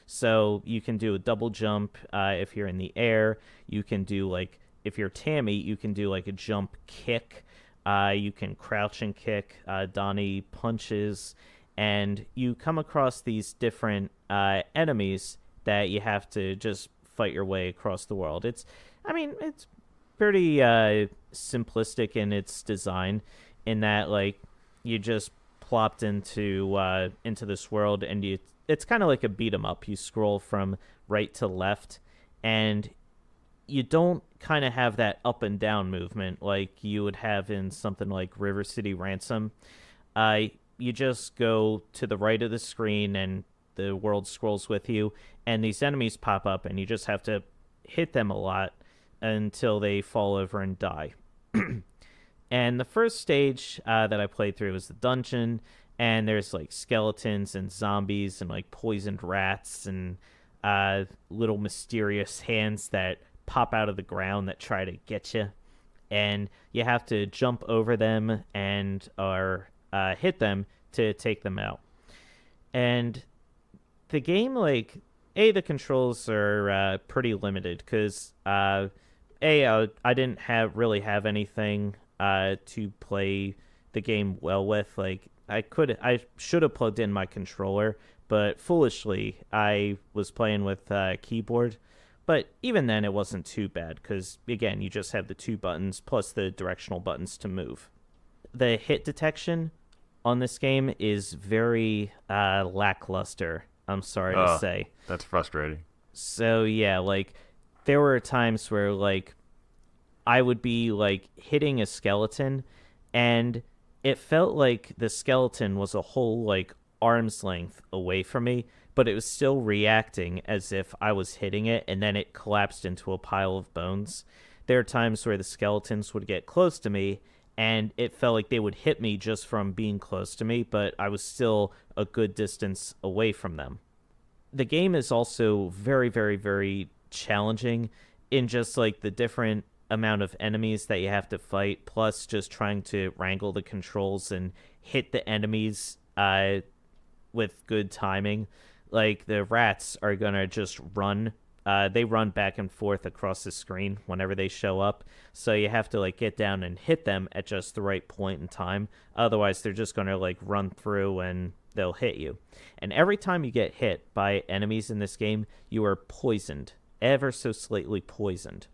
So you can do a double jump if you're in the air. You can do, like, if you're Tammy, you can do like a jump kick. You can crouch and kick. Donnie punches, and you come across these different enemies that you have to just fight your way across the world. It's pretty simplistic in its design, in that, like, you just plopped into this world, and it's kind of like a beat 'em up. You scroll from right to left, and you don't kind of have that up and down movement like you would have in something like River City Ransom. You just go to the right of the screen, and the world scrolls with you, and these enemies pop up, and you just have to hit them a lot until they fall over and die. And the first stage that I played through was the dungeon, and there's like skeletons and zombies and like poisoned rats and little mysterious hands that pop out of the ground that try to get you, and you have to jump over them and hit them to take them out. And the game, like, the controls are pretty limited because I didn't really have anything to play the game well with. Like, I should have plugged in my controller, but foolishly I was playing with keyboard. But even then, it wasn't too bad because, again, you just have the two buttons plus the directional buttons to move. The hit detection on this game is very lackluster, I'm sorry to say. That's frustrating. So, yeah, like, there were times where, like, I would be, like, hitting a skeleton, and it felt like the skeleton was a whole like arm's length away from me, but it was still reacting as if I was hitting it, and then it collapsed into a pile of bones. There are times where the skeletons would get close to me, and it felt like they would hit me just from being close to me, but I was still a good distance away from them. The game is also very, very, very challenging in just like the different amount of enemies that you have to fight, plus just trying to wrangle the controls and hit the enemies with good timing. Like the rats are gonna just run. They run back and forth across the screen whenever they show up, so you have to like get down and hit them at just the right point in time. Otherwise, they're just gonna like run through and they'll hit you. And every time you get hit by enemies in this game, you are poisoned, ever so slightly poisoned.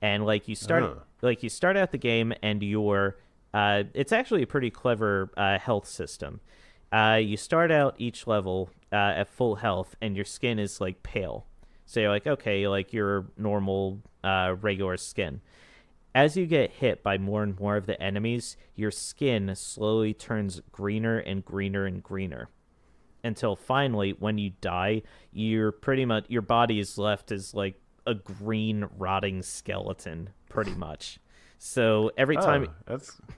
And you start out the game and you're it's actually a pretty clever health system. You start out each level at full health, and your skin is like pale. So you're like, okay, like your normal regular skin. As you get hit by more and more of the enemies, your skin slowly turns greener and greener and greener, until finally, when you die, you're pretty much your body is left as like a green rotting skeleton, pretty much. So every time, That's kind of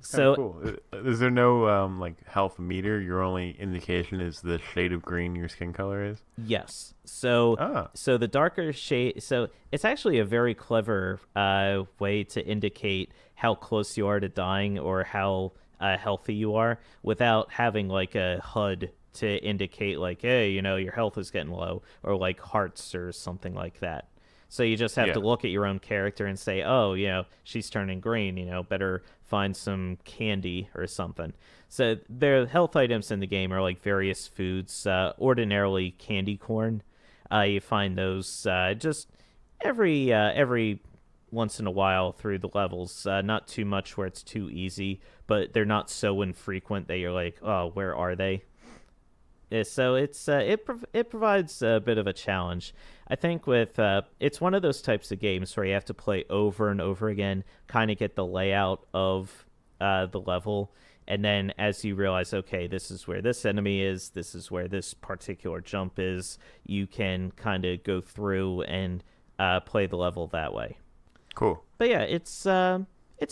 so cool. Is there no like health meter? Your only indication is the shade of green your skin color is. yes, so Ah, so the darker shade, so it's actually a very clever way to indicate how close you are to dying or how healthy you are without having like a HUD to indicate like, hey, your health is getting low, or like hearts or something like that. So you just have to yeah. look at your own character and say, oh, she's turning green, better find some candy or something. So the health items in the game are like various foods, ordinarily candy corn. You find those just every once in a while through the levels. Not too much where it's too easy, but they're not so infrequent that you're like, oh, where are they? So it provides a bit of a challenge. I think with it's one of those types of games where you have to play over and over again, kind of get the layout of the level, and then as you realize, okay, this is where this enemy is, this is where this particular jump is, you can kind of go through and play the level that way. Cool. But yeah, it's a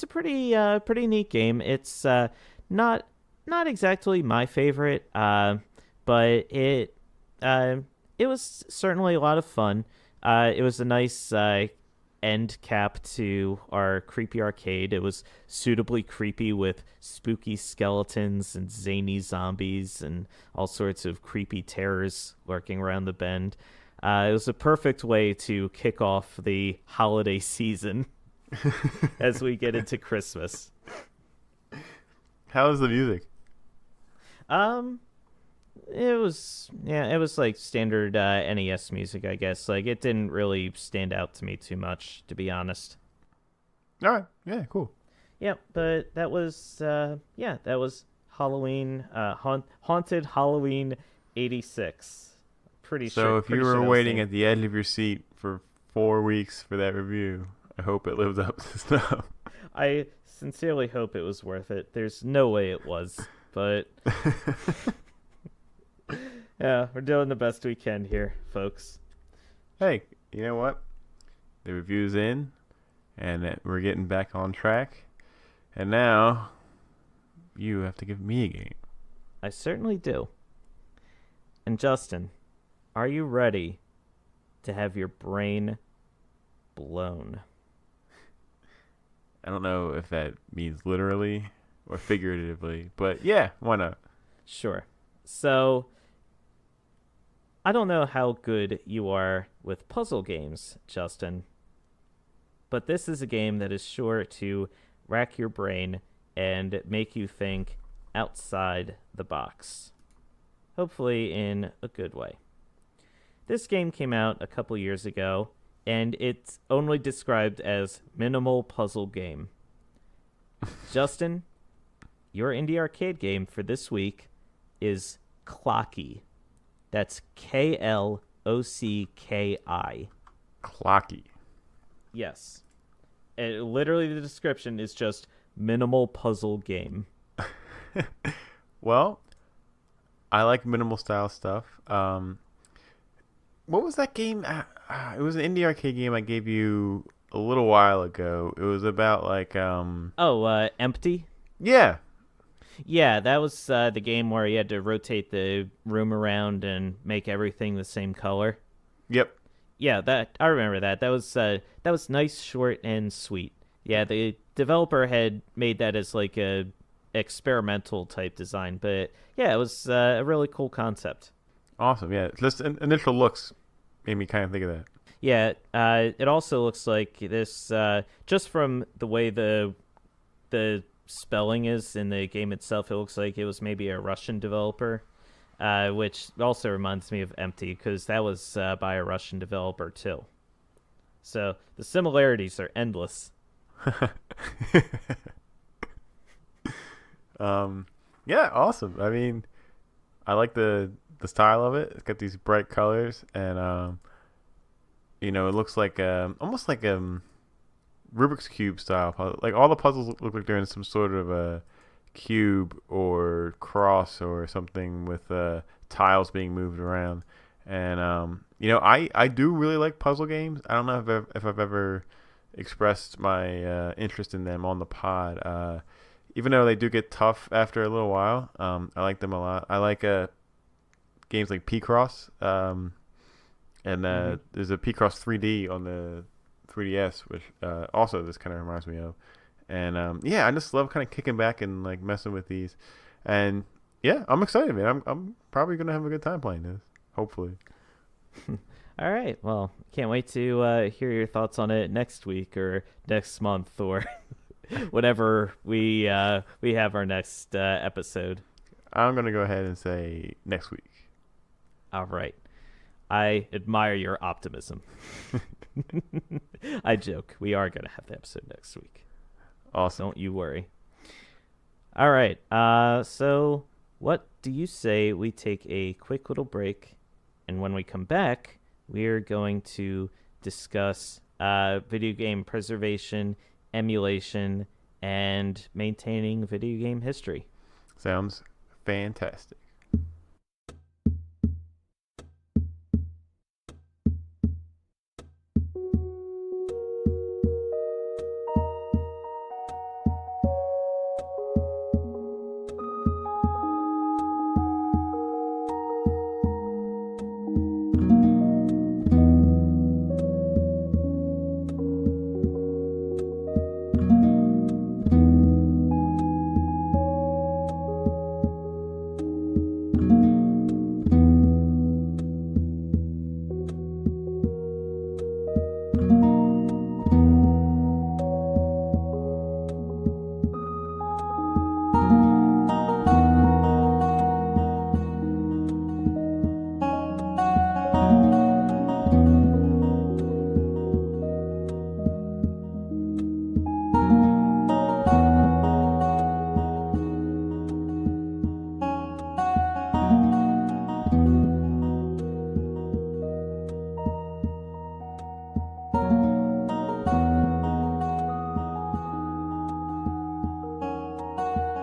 pretty neat game. It's not exactly my favorite. But it was certainly a lot of fun. It was a nice end cap to our creepy arcade. It was suitably creepy with spooky skeletons and zany zombies and all sorts of creepy terrors lurking around the bend. It was a perfect way to kick off the holiday season as we get into Christmas. How is the music? Um, It was like standard NES music, I guess. Like it didn't really stand out to me too much, to be honest. All right. Yeah. Cool. Yeah, but that was Halloween, haunted Halloween '86. So if you Pretty were sure that was waiting the at the edge of your seat for 4 weeks for that review, I hope it lived up to stuff. I sincerely hope it was worth it. There's no way it was, but yeah, we're doing the best we can here, folks. Hey, you know what? The review's in, and we're getting back on track. And now, you have to give me a game. I certainly do. And Justin, are you ready to have your brain blown? I don't know if that means literally or figuratively, but yeah, why not? Sure. So, I don't know how good you are with puzzle games, Justin, but this is a game that is sure to rack your brain and make you think outside the box. Hopefully in a good way. This game came out a couple years ago, and it's only described as minimal puzzle game. Justin, your indie arcade game for this week is Clocky. That's Klocki. Clocky. Yes. Literally, the description is just minimal puzzle game. Well, I like minimal style stuff. What was that game? It was an indie arcade game I gave you a little while ago. It was about like Oh, Empty. yeah. Yeah, that was the game where you had to rotate the room around and make everything the same color. Yep. Yeah, that I remember that. That was nice, short, and sweet. Yeah, the developer had made that as like a experimental type design, but yeah, it was a really cool concept. Awesome. Yeah. Just initial looks made me kind of think of that. Yeah, it also looks like this just from the way the spelling is in the game itself. It looks like it was maybe a Russian developer, which also reminds me of Empty because that was by a Russian developer too. So the similarities are endless. um, yeah. Awesome. I mean, I like the style of it. It's got these bright colors, and it looks like almost like Rubik's cube style puzzle. Like all the puzzles look like they're in some sort of a cube or cross or something with tiles being moved around. And I do really like puzzle games. I don't know if I've ever expressed my interest in them on the pod. Even though they do get tough after a little while, I like them a lot. I like games like P-Cross. And Hmm. there's a P-Cross 3D on the 3DS, which also this kind of reminds me of. And yeah, I just love kind of kicking back and like messing with these. And yeah, I'm excited, man. I'm probably gonna have a good time playing this. Hopefully. All right. Well, can't wait to hear your thoughts on it next week or next month or whenever we have our next episode. I'm gonna go ahead and say next week. All right. I admire your optimism. I joke. We are going to have the episode next week. Awesome. Don't you worry. All right. So what do you say we take a quick little break, and when we come back, we're going to discuss video game preservation, emulation, and maintaining video game history. Sounds fantastic.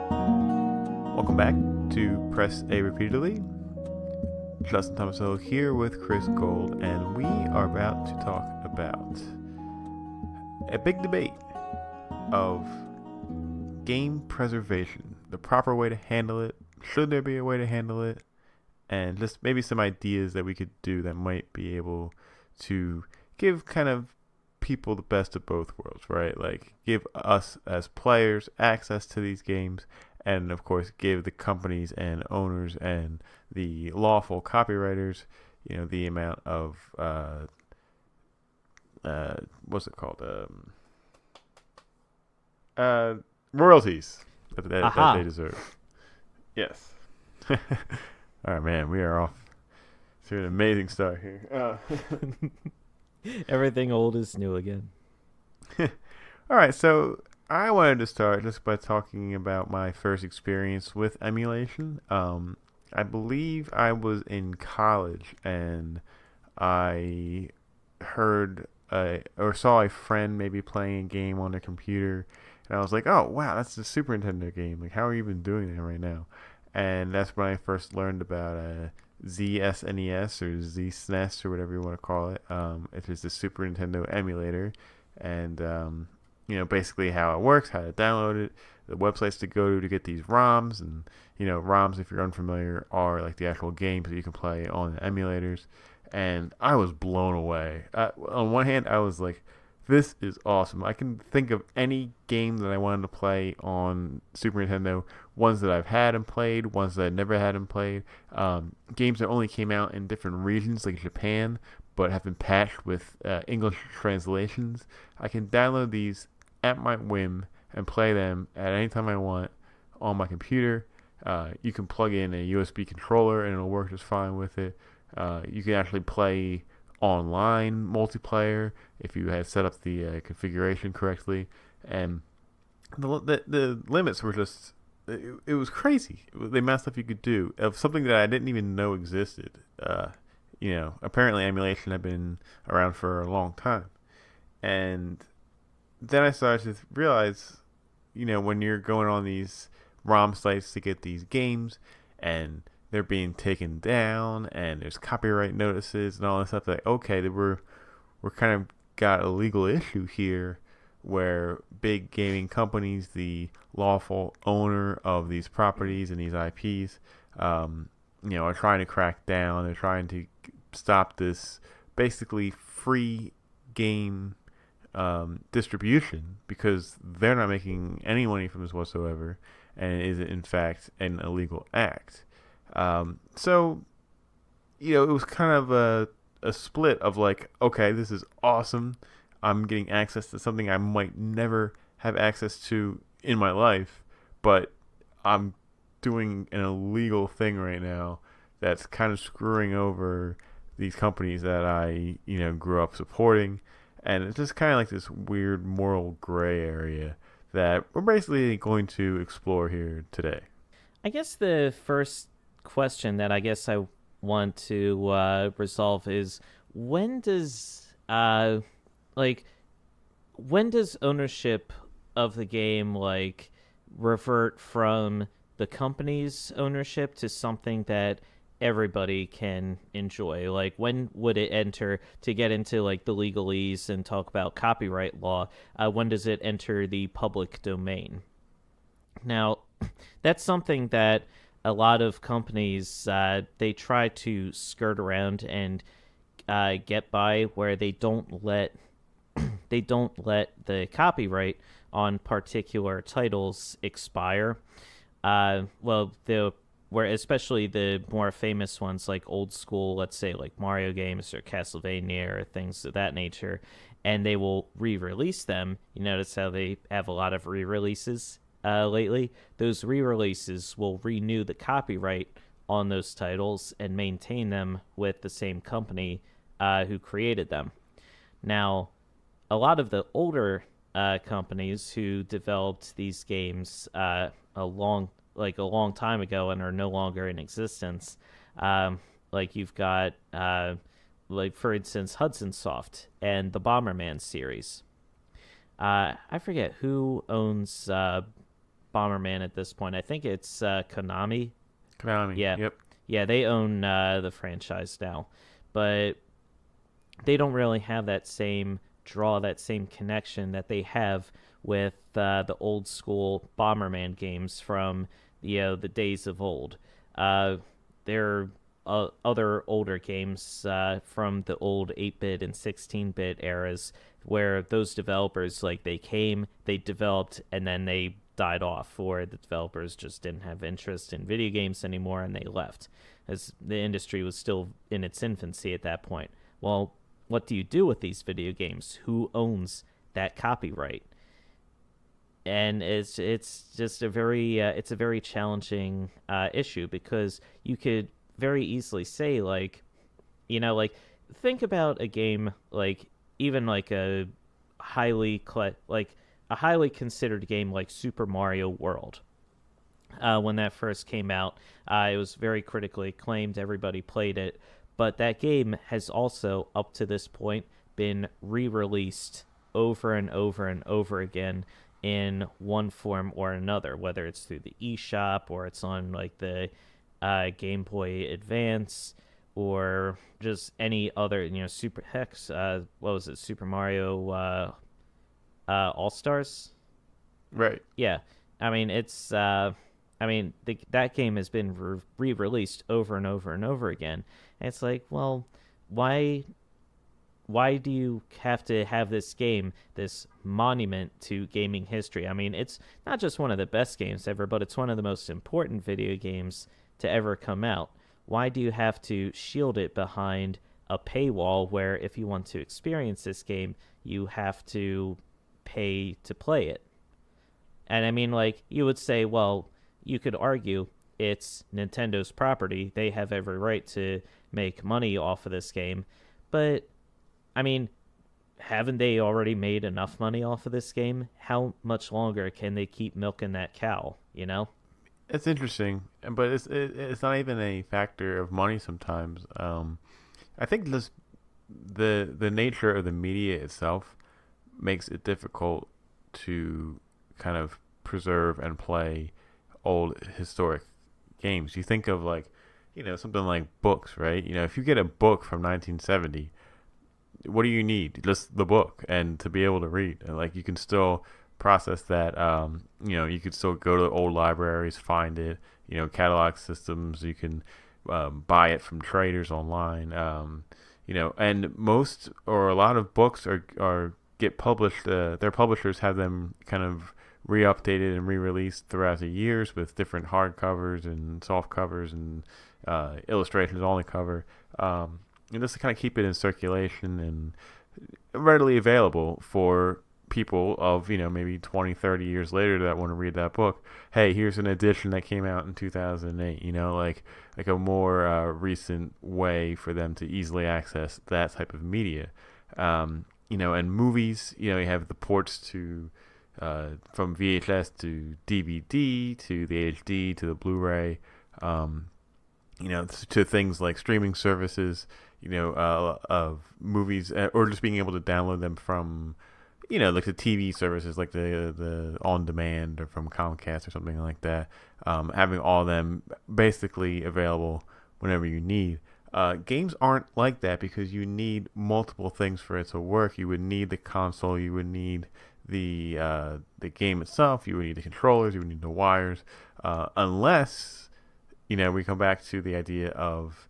Welcome back to Press A repeatedly. Justin Thomaso here with Chris Gold, and we are about to talk about a big debate of game preservation, the proper way to handle it. Should there be a way to handle it? And just maybe some ideas that we could do that might be able to give kind of people the best of both worlds, right? Like give us as players access to these games, and of course give the companies and owners and the lawful copywriters, the amount of what's it called, uh, royalties that they Aha. deserve. Yes. All right, man, we are off to an amazing start here. Everything old is new again. All right, so I wanted to start just by talking about my first experience with emulation. I believe I was in college and I heard or saw a friend maybe playing a game on their computer, And I was like, oh wow, that's a Super Nintendo game. Like, how are you even doing that right now? And that's when I first learned about ZSNES or ZSNES or whatever you want to call it. It is the Super Nintendo emulator, and basically how it works, how to download it, the websites to go to get these ROMs, and ROMs, if you're unfamiliar, are like the actual games that you can play on the emulators. And I was blown away. On one hand, I was like, this is awesome. I can think of any game that I wanted to play on Super Nintendo, ones that I've had and played, ones that I never had and played, games that only came out in different regions like Japan, but have been patched with English translations. I can download these at my whim and play them at any time I want on my computer. You can plug in a USB controller and it'll work just fine with it. You can actually play online multiplayer if you had set up the configuration correctly, and the limits were just it was crazy. The amount of stuff you could do of something that I didn't even know existed. Apparently emulation had been around for a long time, and then I started to realize, when you're going on these ROM sites to get these games, and they're being taken down, and there's copyright notices and all this stuff. Like, okay, we're kind of got a legal issue here, where big gaming companies, the lawful owner of these properties and these IPs, are trying to crack down. They're trying to stop this basically free game distribution, because they're not making any money from this whatsoever, and it is in fact an illegal act. So, it was kind of a split of like, okay, this is awesome. I'm getting access to something I might never have access to in my life, but I'm doing an illegal thing right now that's kind of screwing over these companies that I, grew up supporting. And it's just kind of like this weird moral gray area that we're basically going to explore here today. I guess the first question that I guess I want to resolve is, when does like when does ownership of the game revert from the company's ownership to something that everybody can enjoy? Like, when would it enter, to get into like the legalese and talk about copyright law, when does it enter the public domain? Now, that's something that a lot of companies they try to skirt around and get by, where they don't let the copyright on particular titles expire. Well, the where especially the more famous ones, like old school, let's say like Mario games or Castlevania or things of that nature, and they will re-release them. You notice how they have a lot of re-releases lately. Those re-releases will renew the copyright on those titles and maintain them with the same company who created them. Now, a lot of the older companies who developed these games a long time ago and are no longer in existence, like you've got like, for instance, Hudson Soft and the Bomberman series. I forget who owns Bomberman at this point. I think it's Konami. Konami. Yeah. Yep. Yeah, they own the franchise now, but they don't really have that same draw, that same connection that they have with the old school Bomberman games from the days of old. There are other older games from the old 8-bit and 16-bit eras, where those developers, like, they developed, and then they died off, or the developers just didn't have interest in video games anymore and they left, as the industry was still in its infancy at that point. Well, what do you do with these video games? Who owns that copyright? And it's just a very challenging issue, because you could very easily say, like, think about a game, like, even like a highly considered game like Super Mario World. When that first came out, it was very critically acclaimed. Everybody played it, but that game has also, up to this point, been re-released over and over and over again in one form or another, whether it's through the eShop or it's on like the Game Boy Advance or just any other, Super Hex. What was it, Super Mario All Stars? Right. Yeah, I mean it's. That game has been re-released over and over and over again. And it's like, well, why why do you have to have this game, this monument to gaming history? I mean, it's not just one of the best games ever, but it's one of the most important video games to ever come out. Why do you have to shield it behind a paywall where if you want to experience this game, you have to pay to play it? And I mean, like, you would say, well, you could argue it's Nintendo's property. They have every right to make money off of this game. But I mean, haven't they already made enough money off of this game? How much longer can they keep milking that cow, you know? It's interesting, but it's not even a factor of money sometimes. I think just the nature of the media itself makes it difficult to kind of preserve and play old historic games. You think of like, something like books, right? If you get a book from 1970, what do you need? Just the book and to be able to read. And like you can still process that. You could still go to old libraries, find it. Catalog systems. You can buy it from traders online. And most or a lot of books are get published. Their publishers have them kind of re-updated and re-released throughout the years with different hardcovers and soft covers and illustrations on the cover. And just to kind of keep it in circulation and readily available for people of, maybe 20, 30 years later that want to read that book. Hey, here's an edition that came out in 2008, like a more recent way for them to easily access that type of media. And movies, you have the ports to from VHS to DVD to the HD to the Blu-ray, to things like streaming services, of movies, or just being able to download them from, like the TV services, like the on demand or from Comcast or something like that. Having all of them basically available whenever you need. Games aren't like that because you need multiple things for it to work. You would need the console. You would need the game itself. You would need the controllers. You would need the wires. Unless we come back to the idea of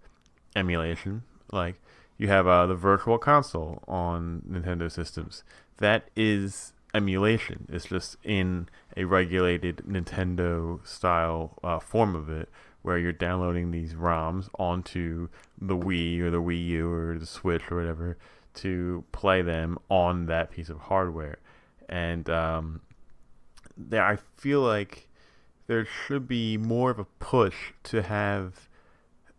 emulation. Like you have the virtual console on Nintendo systems. That is emulation. It's just in a regulated Nintendo style form of it, where you're downloading these ROMs onto the Wii or the Wii U or the Switch or whatever to play them on that piece of hardware. And I feel like there should be more of a push to have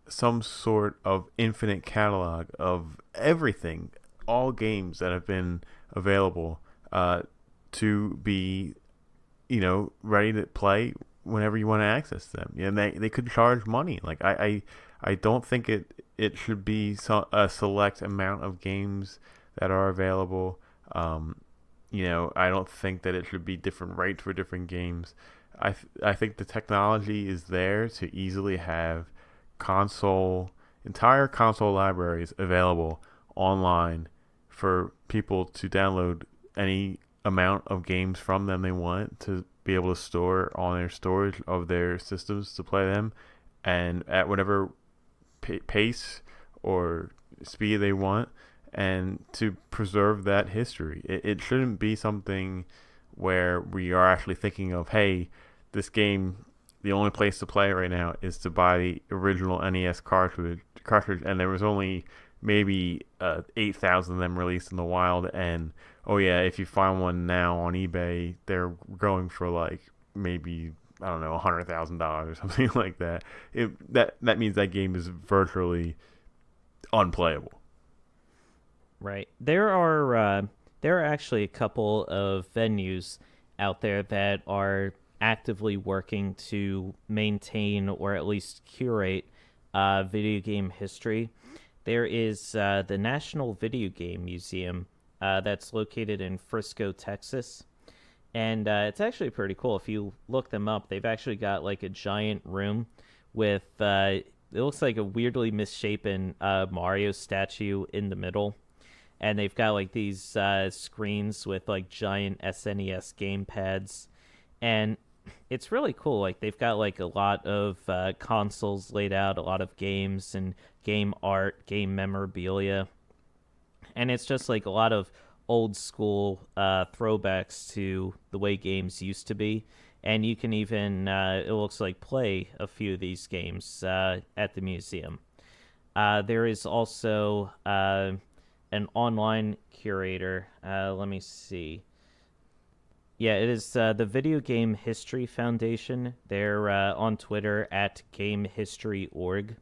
some sort of infinite catalog of everything, all games that have been available, to be, ready to play whenever you want to access them. And they could charge money. Like I don't think it should be a select amount of games that are available. I don't think that it should be different rates for different games. I think the technology is there to easily have entire console libraries available online for people to download any amount of games from them they want to be able to store on their storage of their systems to play them, and at whatever pace or speed they want, and to preserve that history. It shouldn't be something where we are actually thinking of, hey, this game, the only place to play it right now is to buy the original NES cartridge, and there was only maybe 8,000 of them released in the wild, and oh yeah, if you find one now on eBay, they're going for like maybe, I don't know, $100,000 or something like that. That means that game is virtually unplayable. Right. There are actually a couple of venues out there that are actively working to maintain or at least curate video game history. There is the National Video Game Museum that's located in Frisco, Texas. And it's actually pretty cool. If you look them up, they've actually got like a giant room with it looks like a weirdly misshapen Mario statue in the middle, and they've got like these screens with like giant SNES game pads, and it's really cool. Like they've got like a lot of consoles laid out, a lot of games and game art, game memorabilia, and it's just like a lot of old school throwbacks to the way games used to be. And you can even, it looks like, play a few of these games at the museum. There is also an online curator. Let me see. Yeah, it is the Video Game History Foundation. They're on Twitter at GameHistory.org.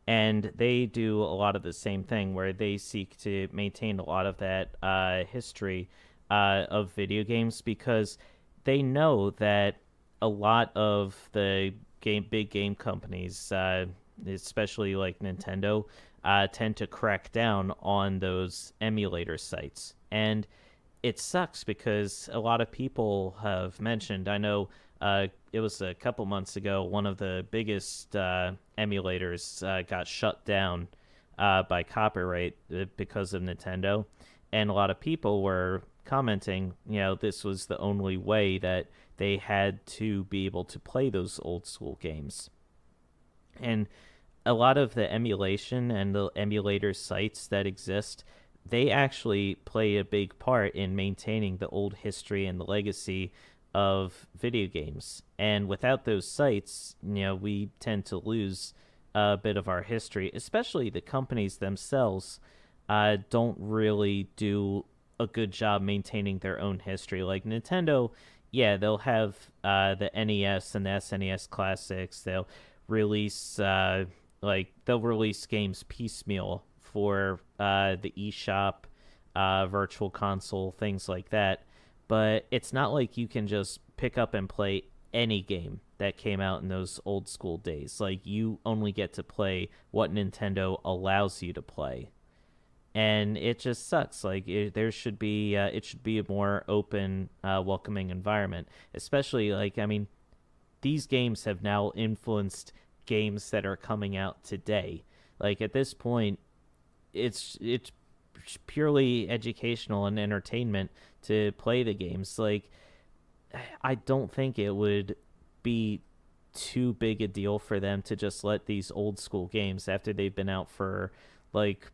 And they do a lot of the same thing where they seek to maintain a lot of that history of video games because they know that a lot of the big game companies, especially like Nintendo, tend to crack down on those emulator sites. And it sucks because a lot of people have mentioned. I know it was a couple months ago. One of the biggest emulators got shut down by copyright because of Nintendo, and a lot of people were commenting. This was the only way that they had to be able to play those old school games, and a lot of the emulation and the emulator sites that exist, they actually play a big part in maintaining the old history and the legacy of video games. And without those sites, we tend to lose a bit of our history, especially the companies themselves don't really do a good job maintaining their own history. Like Nintendo, yeah, they'll have the NES and the SNES classics. Release they'll release games piecemeal for the eShop, virtual console, things like that. But it's not like you can just pick up and play any game that came out in those old school days. Like you only get to play what Nintendo allows you to play, and it just sucks. Like there should be it should be a more open, welcoming environment. Especially like these games have now influenced games that are coming out today. Like at this point, it's purely educational and entertainment to play the games. Like I don't think it would be too big a deal for them to just let these old school games after they've been out for like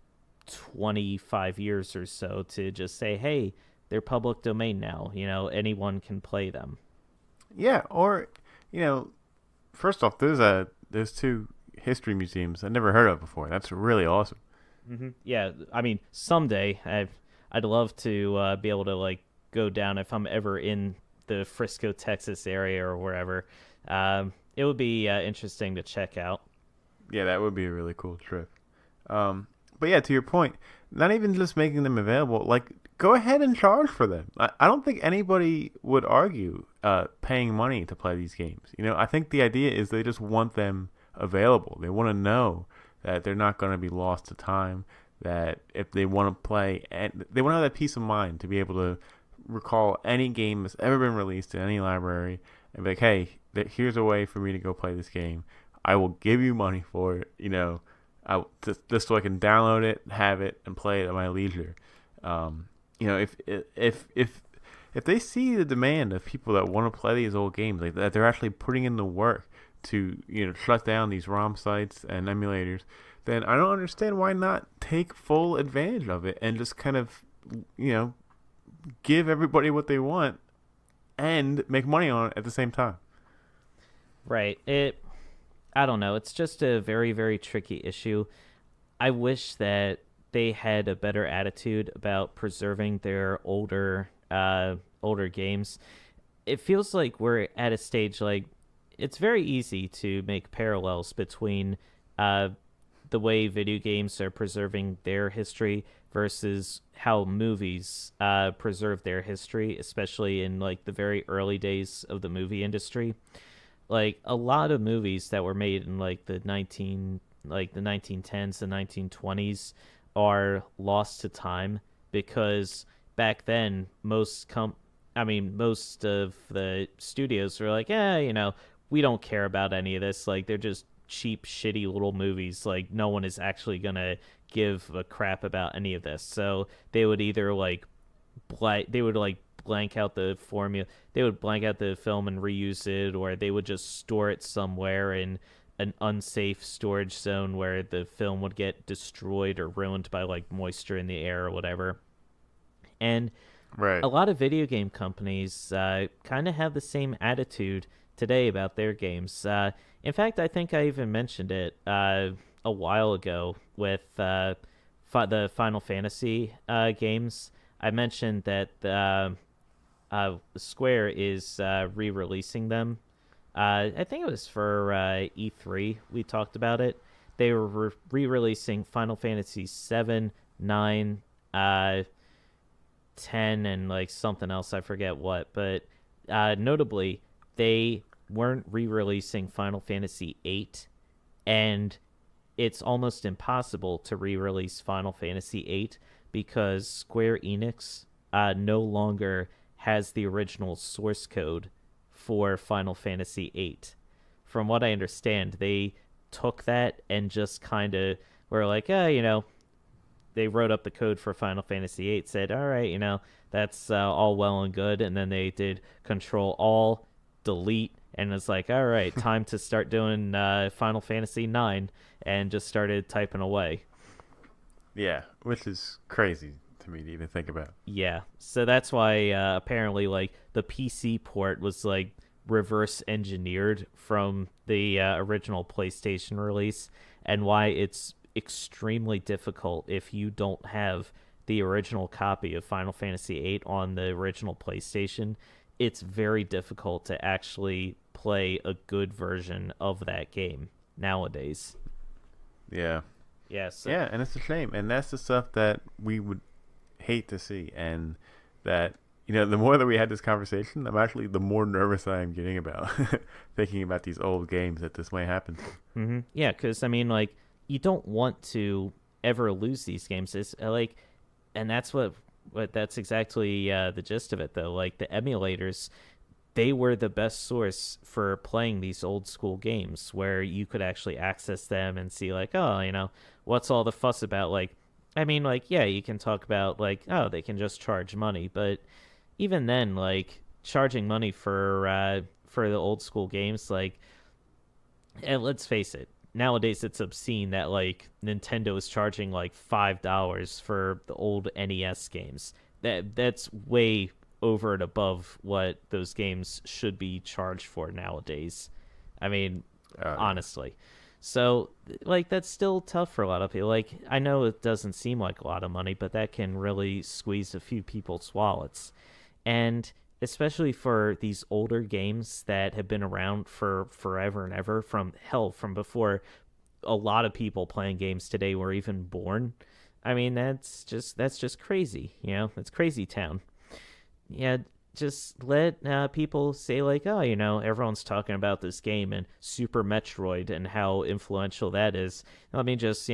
25 years or so to just say, hey, they're public domain now. Anyone can play them. Yeah, or you know, first off, there's two history museums I never heard of before. That's really awesome. Yeah, someday I'd love to be able to like go down if I'm ever in the Frisco, Texas area or wherever. It would be interesting to check out. Yeah, that would be a really cool trip. But yeah, to your point, not even just making them available, like go ahead and charge for them. I don't think anybody would argue paying money to play these games. I think the idea is they just want them available. They want to know that they're not going to be lost to time. That if they want to play, and they want to have that peace of mind to be able to recall any game that's ever been released in any library and be like, hey, here's a way for me to go play this game. I will give you money for it. Just so I can download it, have it, and play it at my leisure. If they see the demand of people that want to play these old games, like that, they're actually putting in the work to shut down these ROM sites and emulators, then I don't understand why not take full advantage of it and just kind of give everybody what they want and make money on it at the same time. Right. I don't know. It's just a very, very tricky issue. I wish that they had a better attitude about preserving their older games. It feels like we're at a stage like it's very easy to make parallels between the way video games are preserving their history versus how movies preserve their history, especially in like the very early days of the movie industry. Like a lot of movies that were made in like the 1910s, the 1920s are lost to time because back then I mean, most of the studios are like, yeah, we don't care about any of this. Like, they're just cheap, shitty little movies. Like, no one is actually gonna give a crap about any of this. So they would either like they would like blank out the formula. They would blank out the film and reuse it, or they would just store it somewhere in an unsafe storage zone where the film would get destroyed or ruined by like moisture in the air or whatever. And Right. a lot of video game companies kind of have the same attitude today about their games. In fact, I think I even mentioned it a while ago with the Final Fantasy games. I mentioned that Square is re-releasing them. I think it was for E3. We talked about it. They were re-releasing Final Fantasy 7, 9, 10, and like something else. I forget what. But notably, they weren't re-releasing Final Fantasy 8, and it's almost impossible to re-release Final Fantasy 8 because Square Enix no longer has the original source code for Final Fantasy 8. From what I understand, they took that and just kind of were like, they wrote up the code for Final Fantasy 8, said, all right, that's all well and good. And then they did Control All, Delete, and it's like, all right, time to start doing Final Fantasy 9, and just started typing away. Yeah, which is crazy to me to even think about. Yeah, so that's why apparently like the PC port was like reverse engineered from the original PlayStation release, and why it's extremely difficult if you don't have the original copy of Final Fantasy VIII on the original PlayStation. It's very difficult to actually play a good version of that game nowadays. Yeah. Yes. Yeah, and it's a shame. And that's the stuff that we would hate to see. And that, the more that we had this conversation, the more nervous I am getting about thinking about these old games that this may happen to. Mm-hmm. Yeah, because, I mean, like, you don't want to ever lose these games. It's like, and that's what that's exactly the gist of it, though. Like, the emulators, they were the best source for playing these old school games where you could actually access them and see like, oh, what's all the fuss about? Like, I mean, like, yeah, you can talk about like, oh, they can just charge money, but even then, like, charging money for the old school games, like, and let's face it, nowadays it's obscene that like Nintendo is charging like $5 for the old NES games. That's way over and above what those games should be charged for nowadays. I mean, honestly. So, like, that's still tough for a lot of people. Like, I know it doesn't seem like a lot of money, but that can really squeeze a few people's wallets. And especially for these older games that have been around for forever and ever, from before a lot of people playing games today were even born. I mean, that's just crazy. That's crazy town. Yeah, just let people say like, oh, everyone's talking about this game and Super Metroid and how influential that is. Let me just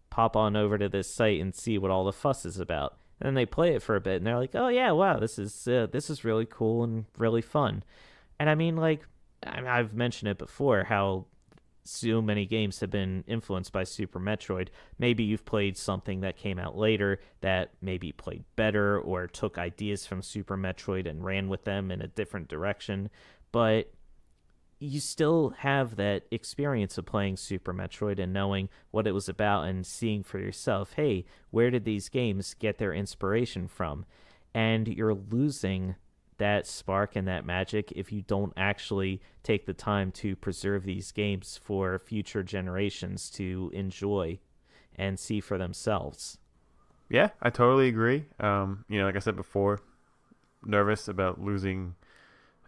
pop on over to this site and see what all the fuss is about. And then they play it for a bit and they're like, oh yeah, wow, this is really cool and really fun. And I mean, like, I've mentioned it before how so many games have been influenced by Super Metroid. Maybe you've played something that came out later that maybe played better or took ideas from Super Metroid and ran with them in a different direction, but you still have that experience of playing Super Metroid and knowing what it was about and seeing for yourself, hey, where did these games get their inspiration from? And you're losing that spark and that magic if you don't actually take the time to preserve these games for future generations to enjoy and see for themselves. Yeah, I totally agree. Like I said before, nervous about losing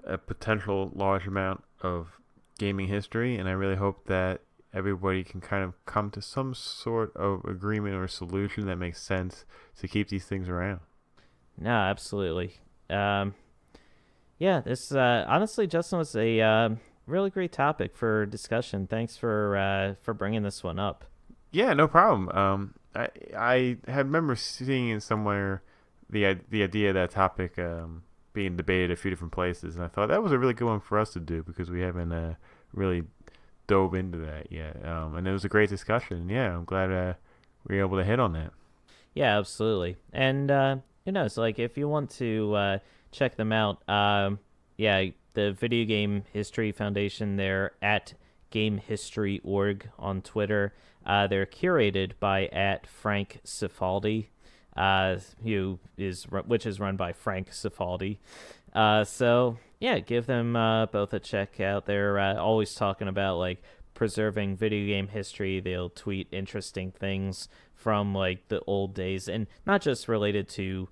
a potential large amount of gaming history, and I really hope that everybody can kind of come to some sort of agreement or solution that makes sense to keep these things around. No, absolutely. Yeah, this honestly, Justin, was a really great topic for discussion. Thanks for bringing this one up. Yeah, no problem. I had remember seeing it somewhere the idea of that topic being debated a few different places, and I thought that was a really good one for us to do because we haven't really dove into that yet. And it was a great discussion. Yeah, I'm glad we were able to hit on that. Yeah, absolutely. And it's like if you want to check them out, yeah, the Video Game History Foundation, they're at GameHistory.org on Twitter. They're curated by at Frank Cifaldi, which is run by Frank Cifaldi. So yeah, give them both a check out. They're always talking about like preserving video game history. They'll tweet interesting things from like the old days, and not just related to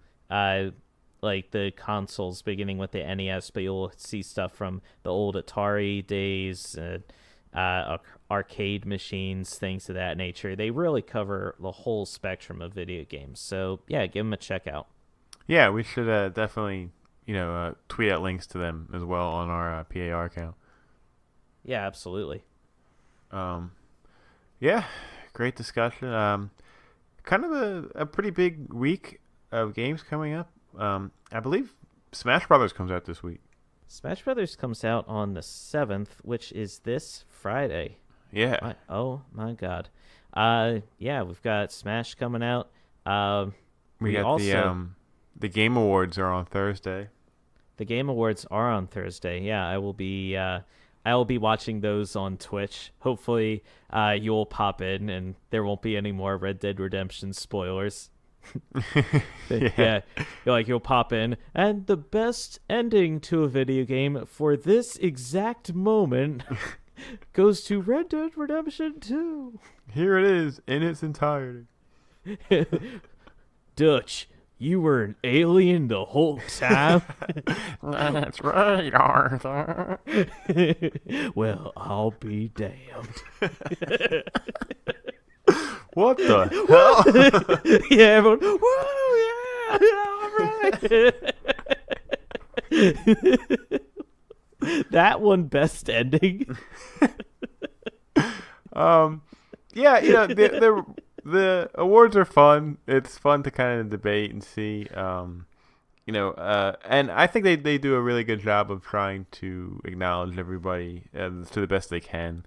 like the consoles beginning with the NES, but you'll see stuff from the old Atari days, arcade machines, things of that nature. They really cover the whole spectrum of video games. So yeah, give them a check out. Yeah, we should definitely tweet out links to them as well on our PAR account. Yeah, absolutely. Yeah, great discussion. Kind of a pretty big week of games coming up. I believe Smash Brothers comes out this week. Smash Brothers comes out on the 7th, which is this Friday. Yeah. Oh my god. Yeah, we've got Smash coming out. We got also the Game Awards are on Thursday. The Game Awards are on Thursday. Yeah, I will be watching those on Twitch. Hopefully, you'll pop in and there won't be any more Red Dead Redemption spoilers. Yeah, you'll pop in, and the best ending to a video game for this exact moment goes to Red Dead Redemption 2. Here it is in its entirety. Dutch, you were an alien the whole time? That's right, Arthur. Well, I'll be damned. What the hell? Yeah, everyone, whoa, yeah, all right. That one, best ending. Yeah, the awards are fun. It's fun to kind of debate and see. And I think they do a really good job of trying to acknowledge everybody to the best they can.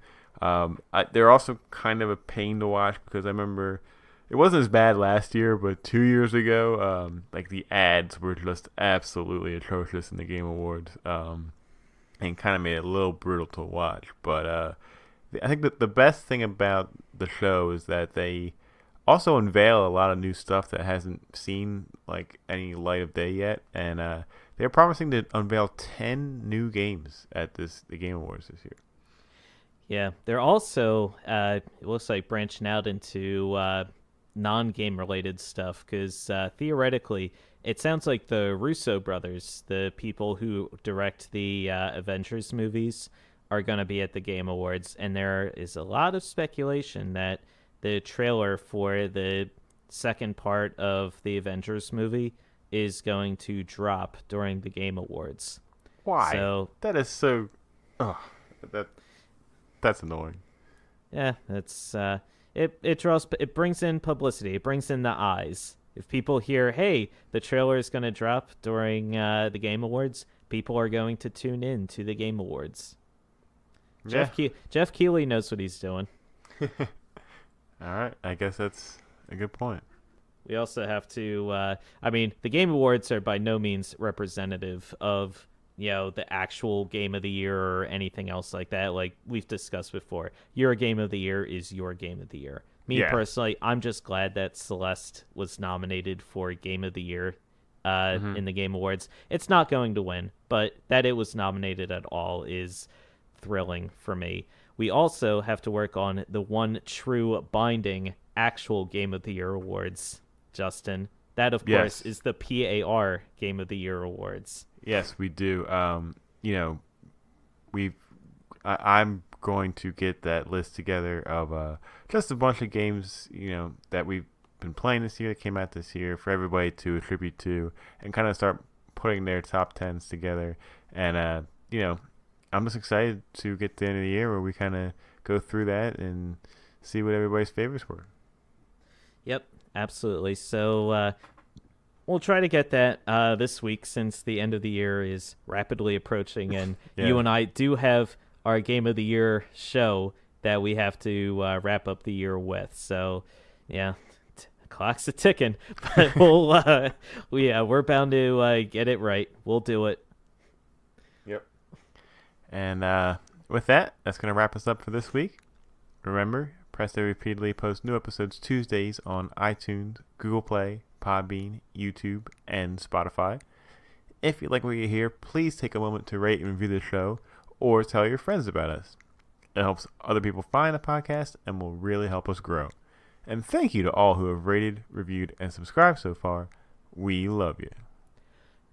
They're also kind of a pain to watch because I remember it wasn't as bad last year, but 2 years ago, like the ads were just absolutely atrocious in the Game Awards, and kind of made it a little brutal to watch. But I think that the best thing about the show is that they also unveil a lot of new stuff that hasn't seen like any light of day yet, and they're promising to unveil 10 new games at the Game Awards this year. Yeah, they're also it looks like branching out into non-game related stuff because theoretically, it sounds like the Russo brothers, the people who direct the Avengers movies, are going to be at the Game Awards, and there is a lot of speculation that the trailer for the second part of the Avengers movie is going to drop during the Game Awards. Why? So that is so. Oh, that's annoying. Yeah, it's it brings in publicity. It brings in the eyes. If people hear, "Hey, the trailer is going to drop during the Game Awards," people are going to tune in to the Game Awards. Yeah. Jeff Keighley knows what he's doing. All right, I guess that's a good point. We also have to. The Game Awards are by no means representative of the actual game of the year or anything else like that. Like we've discussed before, your game of the year is your game of the year. Me personally, I'm just glad that Celeste was nominated for Game of the Year in the Game Awards. It's not going to win, but that it was nominated at all is thrilling for me. We also have to work on the one true binding actual Game of the Year awards, Justin. That, of course, is the PAR Game of the Year awards. Yes, we do. I'm going to get that list together of just a bunch of games, that we've been playing this year, that came out this year, for everybody to attribute to, and kind of start putting their top 10s together. And, I'm just excited to get to the end of the year where we kind of go through that and see what everybody's favorites were. Yep, absolutely. So we'll try to get that this week since the end of the year is rapidly approaching, and Yeah. you and I do have our Game of the Year show that we have to wrap up the year with. So, yeah, clock's a ticking, but we're bound to get it right. We'll do it. Yep. And with that, that's going to wrap us up for this week. Remember, Press A repeatedly posts new episodes Tuesdays on iTunes, Google Play, Podbean, YouTube, and Spotify. If you like what you hear, please take a moment to rate and review the show or tell your friends about us. It helps other people find the podcast and will really help us grow. And thank you to all who have rated, reviewed, and subscribed so far. We love you.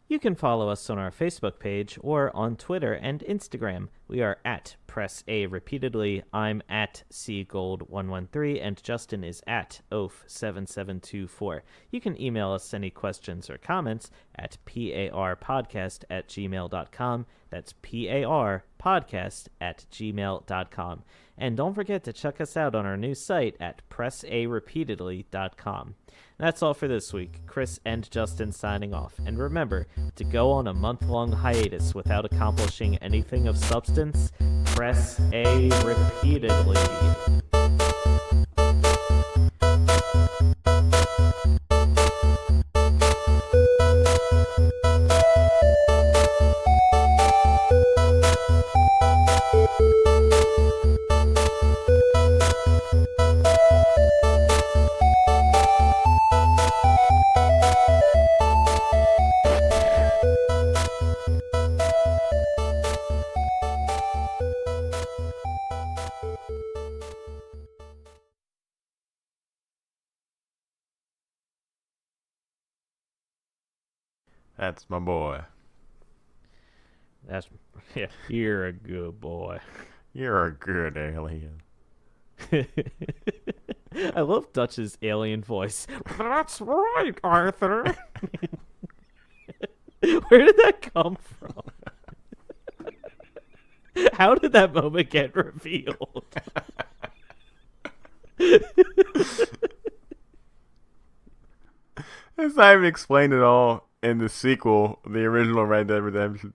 You can follow us on our Facebook page or on Twitter and Instagram. We are at Press A repeatedly. I'm at cgold113 and Justin is at oaf7724. You can email us any questions or comments at parpodcast@gmail.com. That's parpodcast@gmail.com. And don't forget to check us out on our new site at pressarepeatedly.com. That's all for this week. Chris and Justin signing off. And remember, to go on a month-long hiatus without accomplishing anything of substance, press A repeatedly. That's my boy. Yeah, you're a good boy. You're a good alien. I love Dutch's alien voice. That's right, Arthur. Where did that come from? How did that moment get revealed? It's not even explained at all in the sequel, the original Red Dead Redemption